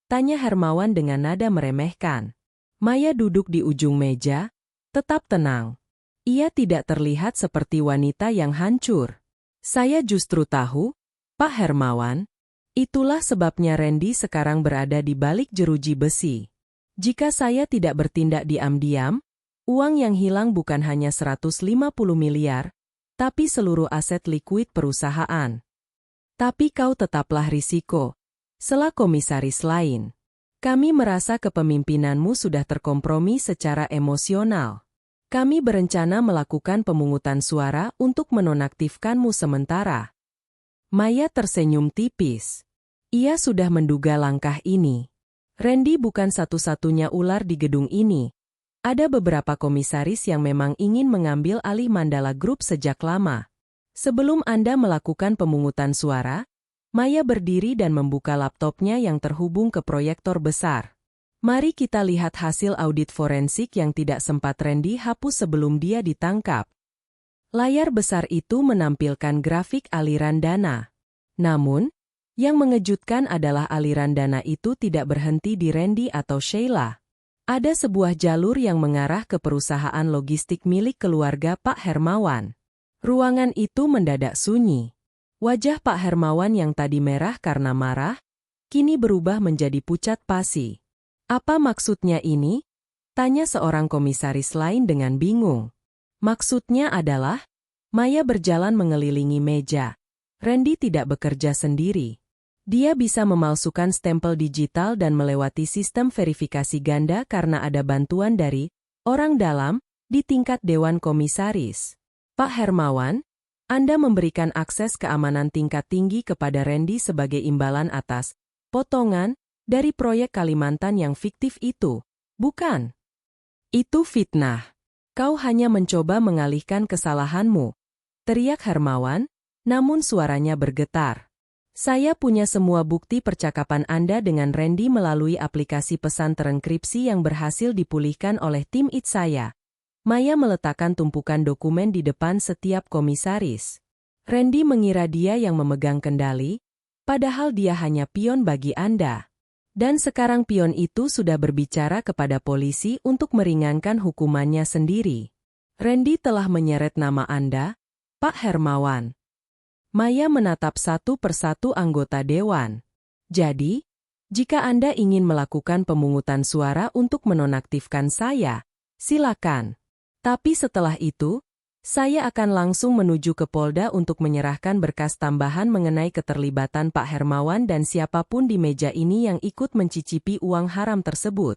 Tanya Hermawan dengan nada meremehkan. Maya duduk di ujung meja, tetap tenang. Ia tidak terlihat seperti wanita yang hancur. Saya justru tahu, Pak Hermawan, itulah sebabnya Randy sekarang berada di balik jeruji besi. Jika saya tidak bertindak diam-diam, uang yang hilang bukan hanya 150 miliar, tapi seluruh aset likuid perusahaan. Tapi kau tetaplah risiko. Sela komisaris lain. Kami merasa kepemimpinanmu sudah terkompromi secara emosional. Kami berencana melakukan pemungutan suara untuk menonaktifkanmu sementara. Maya tersenyum tipis. Ia sudah menduga langkah ini. Randy bukan satu-satunya ular di gedung ini. Ada beberapa komisaris yang memang ingin mengambil alih Mandala Group sejak lama. Sebelum Anda melakukan pemungutan suara, Maya berdiri dan membuka laptopnya yang terhubung ke proyektor besar. Mari kita lihat hasil audit forensik yang tidak sempat Randy hapus sebelum dia ditangkap. Layar besar itu menampilkan grafik aliran dana. Namun, yang mengejutkan adalah aliran dana itu tidak berhenti di Randy atau Sheila. Ada sebuah jalur yang mengarah ke perusahaan logistik milik keluarga Pak Hermawan. Ruangan itu mendadak sunyi. Wajah Pak Hermawan yang tadi merah karena marah, kini berubah menjadi pucat pasi. Apa maksudnya ini? Tanya seorang komisaris lain dengan bingung. Maksudnya adalah, Maya berjalan mengelilingi meja. Randy tidak bekerja sendiri. Dia bisa memalsukan stempel digital dan melewati sistem verifikasi ganda karena ada bantuan dari orang dalam di tingkat Dewan Komisaris. Pak Hermawan, Anda memberikan akses keamanan tingkat tinggi kepada Randy sebagai imbalan atas potongan dari proyek Kalimantan yang fiktif itu, bukan? Itu fitnah. Kau hanya mencoba mengalihkan kesalahanmu. Teriak Hermawan, namun suaranya bergetar. Saya punya semua bukti percakapan Anda dengan Randy melalui aplikasi pesan terenkripsi yang berhasil dipulihkan oleh tim IT saya. Maya meletakkan tumpukan dokumen di depan setiap komisaris. Randy mengira dia yang memegang kendali, padahal dia hanya pion bagi Anda. Dan sekarang pion itu sudah berbicara kepada polisi untuk meringankan hukumannya sendiri. Randy telah menyeret nama Anda, Pak Hermawan. Maya menatap satu persatu anggota dewan. Jadi, jika Anda ingin melakukan pemungutan suara untuk menonaktifkan saya, silakan. Tapi setelah itu, saya akan langsung menuju ke Polda untuk menyerahkan berkas tambahan mengenai keterlibatan Pak Hermawan dan siapapun di meja ini yang ikut mencicipi uang haram tersebut.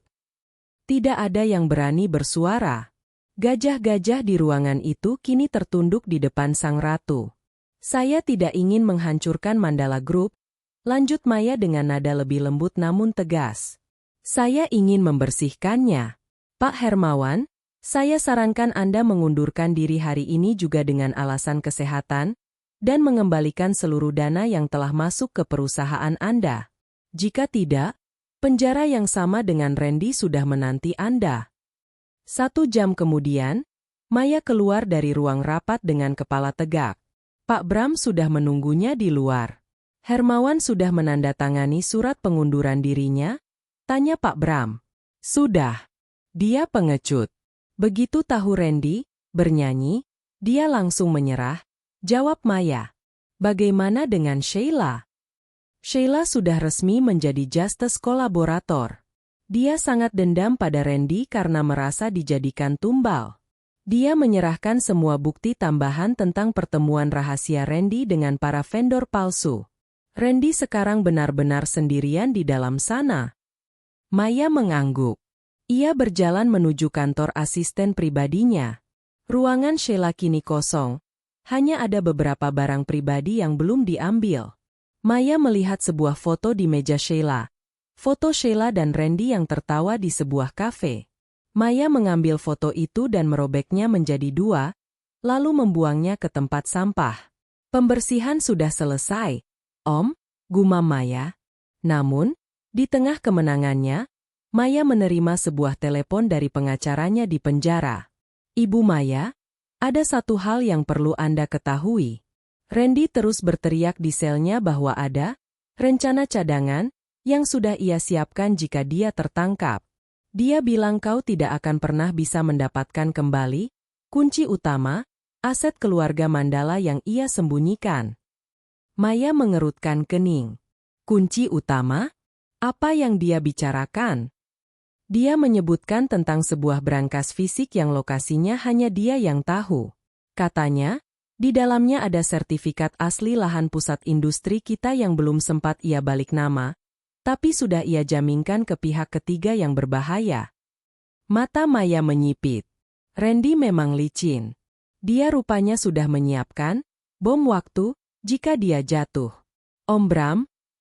Tidak ada yang berani bersuara. Gajah-gajah di ruangan itu kini tertunduk di depan sang ratu. Saya tidak ingin menghancurkan Mandala Group, lanjut Maya dengan nada lebih lembut namun tegas. Saya ingin membersihkannya. Pak Hermawan, saya sarankan Anda mengundurkan diri hari ini juga dengan alasan kesehatan, dan mengembalikan seluruh dana yang telah masuk ke perusahaan Anda. Jika tidak, penjara yang sama dengan Randy sudah menanti Anda. 1 jam kemudian, Maya keluar dari ruang rapat dengan kepala tegak. Pak Bram sudah menunggunya di luar. Hermawan sudah menandatangani surat pengunduran dirinya? Tanya Pak Bram. Sudah. Dia pengecut. Begitu tahu Randy bernyanyi, dia langsung menyerah. Jawab Maya. Bagaimana dengan Sheila? Sheila sudah resmi menjadi justice kolaborator. Dia sangat dendam pada Randy karena merasa dijadikan tumbal. Dia menyerahkan semua bukti tambahan tentang pertemuan rahasia Randy dengan para vendor palsu. Randy sekarang benar-benar sendirian di dalam sana. Maya mengangguk. Ia berjalan menuju kantor asisten pribadinya. Ruangan Sheila kini kosong. Hanya ada beberapa barang pribadi yang belum diambil. Maya melihat sebuah foto di meja Sheila. Foto Sheila dan Randy yang tertawa di sebuah kafe. Maya mengambil foto itu dan merobeknya menjadi dua, lalu membuangnya ke tempat sampah. Pembersihan sudah selesai, Om, gumam Maya. Namun, di tengah kemenangannya, Maya menerima sebuah telepon dari pengacaranya di penjara. Ibu Maya, ada satu hal yang perlu Anda ketahui. Randy terus berteriak di selnya bahwa ada rencana cadangan yang sudah ia siapkan jika dia tertangkap. Dia bilang kau tidak akan pernah bisa mendapatkan kembali kunci utama, aset keluarga Mandala yang ia sembunyikan. Maya mengerutkan kening. Kunci utama? Apa yang dia bicarakan? Dia menyebutkan tentang sebuah brankas fisik yang lokasinya hanya dia yang tahu. Katanya, di dalamnya ada sertifikat asli lahan pusat industri kita yang belum sempat ia balik nama, tapi sudah ia jaminkan ke pihak ketiga yang berbahaya. Mata Maya menyipit. Randy memang licin. Dia rupanya sudah menyiapkan bom waktu jika dia jatuh. Om Bram,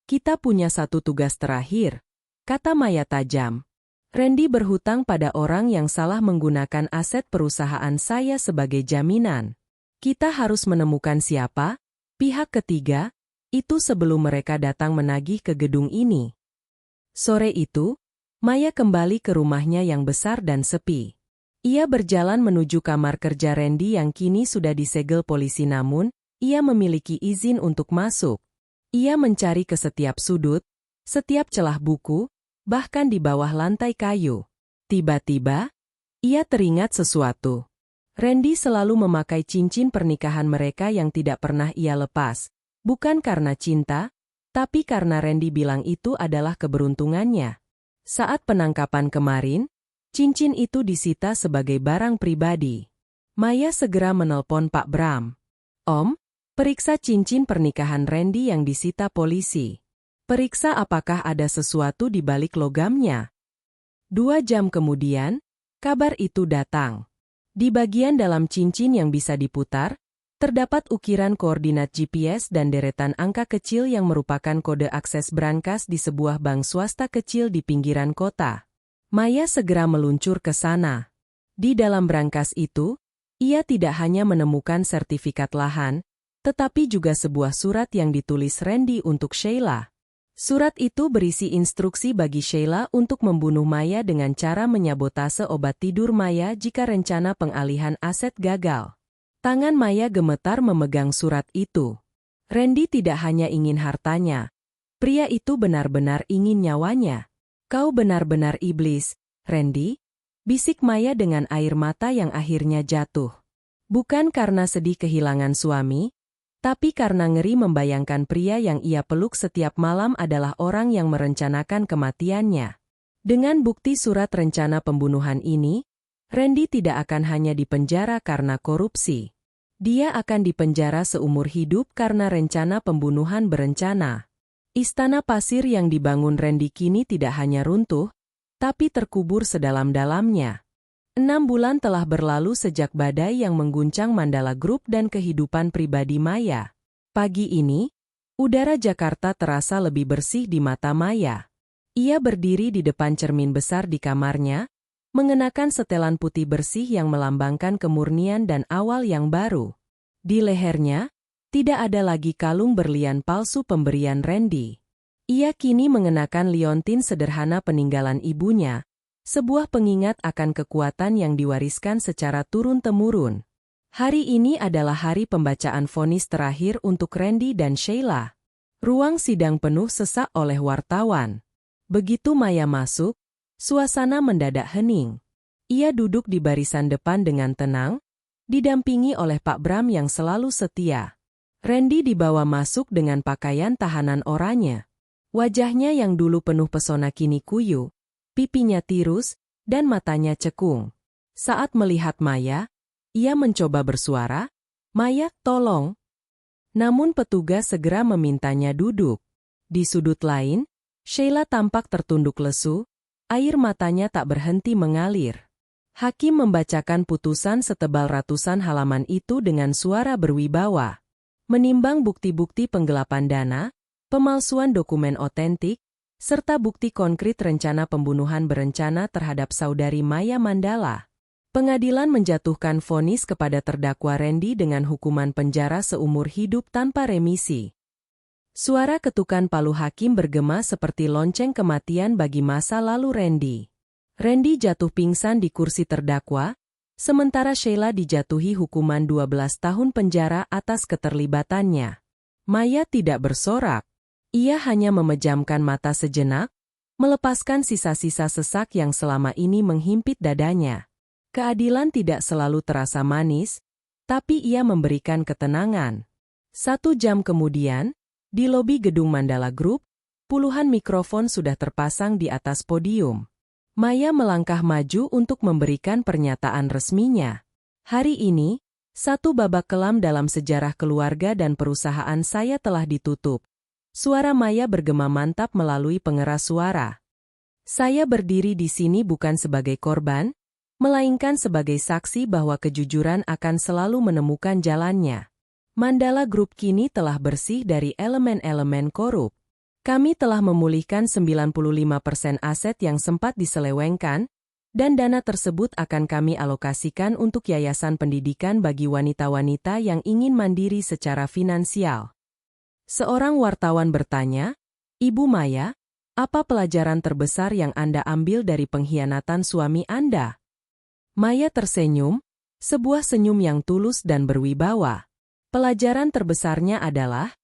kita punya satu tugas terakhir, kata Maya tajam. Randy berhutang pada orang yang salah menggunakan aset perusahaan saya sebagai jaminan. Kita harus menemukan siapa pihak ketiga itu sebelum mereka datang menagih ke gedung ini. Sore itu, Maya kembali ke rumahnya yang besar dan sepi. Ia berjalan menuju kamar kerja Randy yang kini sudah disegel polisi namun, ia memiliki izin untuk masuk. Ia mencari ke setiap sudut, setiap celah buku, bahkan di bawah lantai kayu. Tiba-tiba, ia teringat sesuatu. Randy selalu memakai cincin pernikahan mereka yang tidak pernah ia lepas, bukan karena cinta, tapi karena Randy bilang itu adalah keberuntungannya. Saat penangkapan kemarin, cincin itu disita sebagai barang pribadi. Maya segera menelpon Pak Bram. Om, periksa cincin pernikahan Randy yang disita polisi. Periksa apakah ada sesuatu di balik logamnya. 2 jam kemudian, kabar itu datang. Di bagian dalam cincin yang bisa diputar, terdapat ukiran koordinat GPS dan deretan angka kecil yang merupakan kode akses brankas di sebuah bank swasta kecil di pinggiran kota. Maya segera meluncur ke sana. Di dalam brankas itu, ia tidak hanya menemukan sertifikat lahan, tetapi juga sebuah surat yang ditulis Randy untuk Sheila. Surat itu berisi instruksi bagi Sheila untuk membunuh Maya dengan cara menyabotase obat tidur Maya jika rencana pengalihan aset gagal. Tangan Maya gemetar memegang surat itu. Randy tidak hanya ingin hartanya. Pria itu benar-benar ingin nyawanya. Kau benar-benar iblis, Randy, bisik Maya dengan air mata yang akhirnya jatuh. Bukan karena sedih kehilangan suami, tapi karena ngeri membayangkan pria yang ia peluk setiap malam adalah orang yang merencanakan kematiannya. Dengan bukti surat rencana pembunuhan ini, Randy tidak akan hanya dipenjara karena korupsi. Dia akan dipenjara seumur hidup karena rencana pembunuhan berencana. Istana pasir yang dibangun Randy kini tidak hanya runtuh, tapi terkubur sedalam-dalamnya. 6 bulan telah berlalu sejak badai yang mengguncang Mandala Group dan kehidupan pribadi Maya. Pagi ini, udara Jakarta terasa lebih bersih di mata Maya. Ia berdiri di depan cermin besar di kamarnya, mengenakan setelan putih bersih yang melambangkan kemurnian dan awal yang baru. Di lehernya, tidak ada lagi kalung berlian palsu pemberian Randy. Ia kini mengenakan liontin sederhana peninggalan ibunya, sebuah pengingat akan kekuatan yang diwariskan secara turun-temurun. Hari ini adalah hari pembacaan vonis terakhir untuk Randy dan Sheila. Ruang sidang penuh sesak oleh wartawan. Begitu Maya masuk, suasana mendadak hening. Ia duduk di barisan depan dengan tenang, didampingi oleh Pak Bram yang selalu setia. Randy dibawa masuk dengan pakaian tahanan oranye. Wajahnya yang dulu penuh pesona kini kuyu, pipinya tirus, dan matanya cekung. Saat melihat Maya, ia mencoba bersuara, "Maya, tolong." Namun petugas segera memintanya duduk. Di sudut lain, Sheila tampak tertunduk lesu, air matanya tak berhenti mengalir. Hakim membacakan putusan setebal ratusan halaman itu dengan suara berwibawa. Menimbang bukti-bukti penggelapan dana, pemalsuan dokumen otentik, serta bukti konkret rencana pembunuhan berencana terhadap saudari Maya Mandala. Pengadilan menjatuhkan vonis kepada terdakwa Randy dengan hukuman penjara seumur hidup tanpa remisi. Suara ketukan palu hakim bergema seperti lonceng kematian bagi masa lalu Randy. Randy jatuh pingsan di kursi terdakwa, sementara Sheila dijatuhi hukuman 12 tahun penjara atas keterlibatannya. Maya tidak bersorak. Ia hanya memejamkan mata sejenak, melepaskan sisa-sisa sesak yang selama ini menghimpit dadanya. Keadilan tidak selalu terasa manis, tapi ia memberikan ketenangan. 1 jam kemudian, di lobi gedung Mandala Group, puluhan mikrofon sudah terpasang di atas podium. Maya melangkah maju untuk memberikan pernyataan resminya. Hari ini, satu babak kelam dalam sejarah keluarga dan perusahaan saya telah ditutup. Suara Maya bergema mantap melalui pengeras suara. Saya berdiri di sini bukan sebagai korban, melainkan sebagai saksi bahwa kejujuran akan selalu menemukan jalannya. Mandala Group kini telah bersih dari elemen-elemen korup. Kami telah memulihkan 95% aset yang sempat diselewengkan, dan dana tersebut akan kami alokasikan untuk yayasan pendidikan bagi wanita-wanita yang ingin mandiri secara finansial. Seorang wartawan bertanya, "Ibu Maya, apa pelajaran terbesar yang Anda ambil dari pengkhianatan suami Anda?" Maya tersenyum, sebuah senyum yang tulus dan berwibawa. Pelajaran terbesarnya adalah,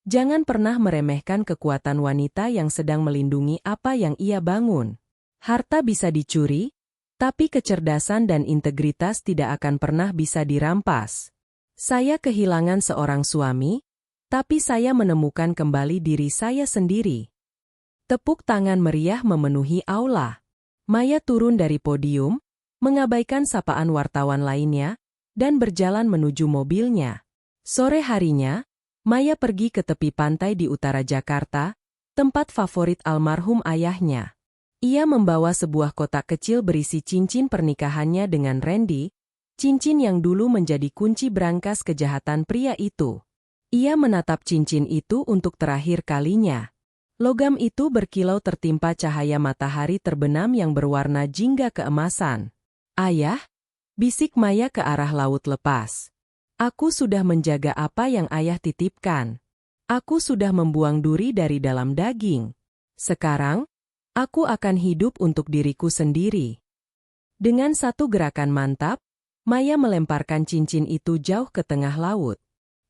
jangan pernah meremehkan kekuatan wanita yang sedang melindungi apa yang ia bangun. Harta bisa dicuri, tapi kecerdasan dan integritas tidak akan pernah bisa dirampas. Saya kehilangan seorang suami, tapi saya menemukan kembali diri saya sendiri. Tepuk tangan meriah memenuhi aula. Maya turun dari podium, mengabaikan sapaan wartawan lainnya, dan berjalan menuju mobilnya. Sore harinya, Maya pergi ke tepi pantai di utara Jakarta, tempat favorit almarhum ayahnya. Ia membawa sebuah kotak kecil berisi cincin pernikahannya dengan Randy, cincin yang dulu menjadi kunci brankas kejahatan pria itu. Ia menatap cincin itu untuk terakhir kalinya. Logam itu berkilau tertimpa cahaya matahari terbenam yang berwarna jingga keemasan. "Ayah," bisik Maya ke arah laut lepas. "Aku sudah menjaga apa yang ayah titipkan. Aku sudah membuang duri dari dalam daging. Sekarang, aku akan hidup untuk diriku sendiri." Dengan satu gerakan mantap, Maya melemparkan cincin itu jauh ke tengah laut.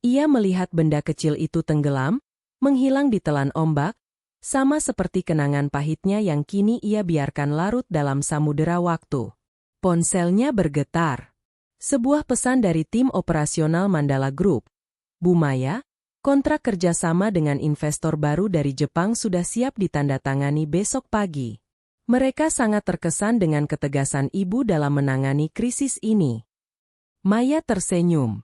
Ia melihat benda kecil itu tenggelam, menghilang di telan ombak, sama seperti kenangan pahitnya yang kini ia biarkan larut dalam samudera waktu. Ponselnya bergetar. Sebuah pesan dari tim operasional Mandala Group. "Bu Maya, kontrak kerjasama dengan investor baru dari Jepang sudah siap ditandatangani besok pagi." Mereka sangat terkesan dengan ketegasan ibu dalam menangani krisis ini. Maya tersenyum.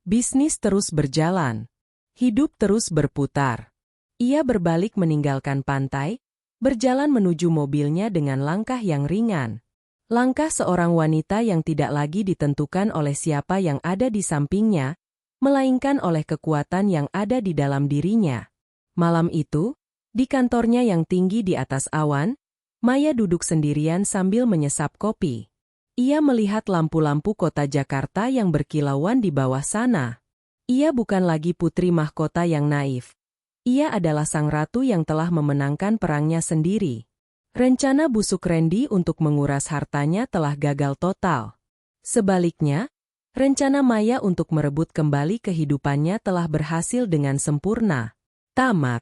Bisnis terus berjalan. Hidup terus berputar. Ia berbalik meninggalkan pantai, berjalan menuju mobilnya dengan langkah yang ringan. Langkah seorang wanita yang tidak lagi ditentukan oleh siapa yang ada di sampingnya, melainkan oleh kekuatan yang ada di dalam dirinya. Malam itu, di kantornya yang tinggi di atas awan, Maya duduk sendirian sambil menyesap kopi. Ia melihat lampu-lampu kota Jakarta yang berkilauan di bawah sana. Ia bukan lagi putri mahkota yang naif. Ia adalah sang ratu yang telah memenangkan perangnya sendiri. Rencana busuk Randy untuk menguras hartanya telah gagal total. Sebaliknya, rencana Maya untuk merebut kembali kehidupannya telah berhasil dengan sempurna. Tamat.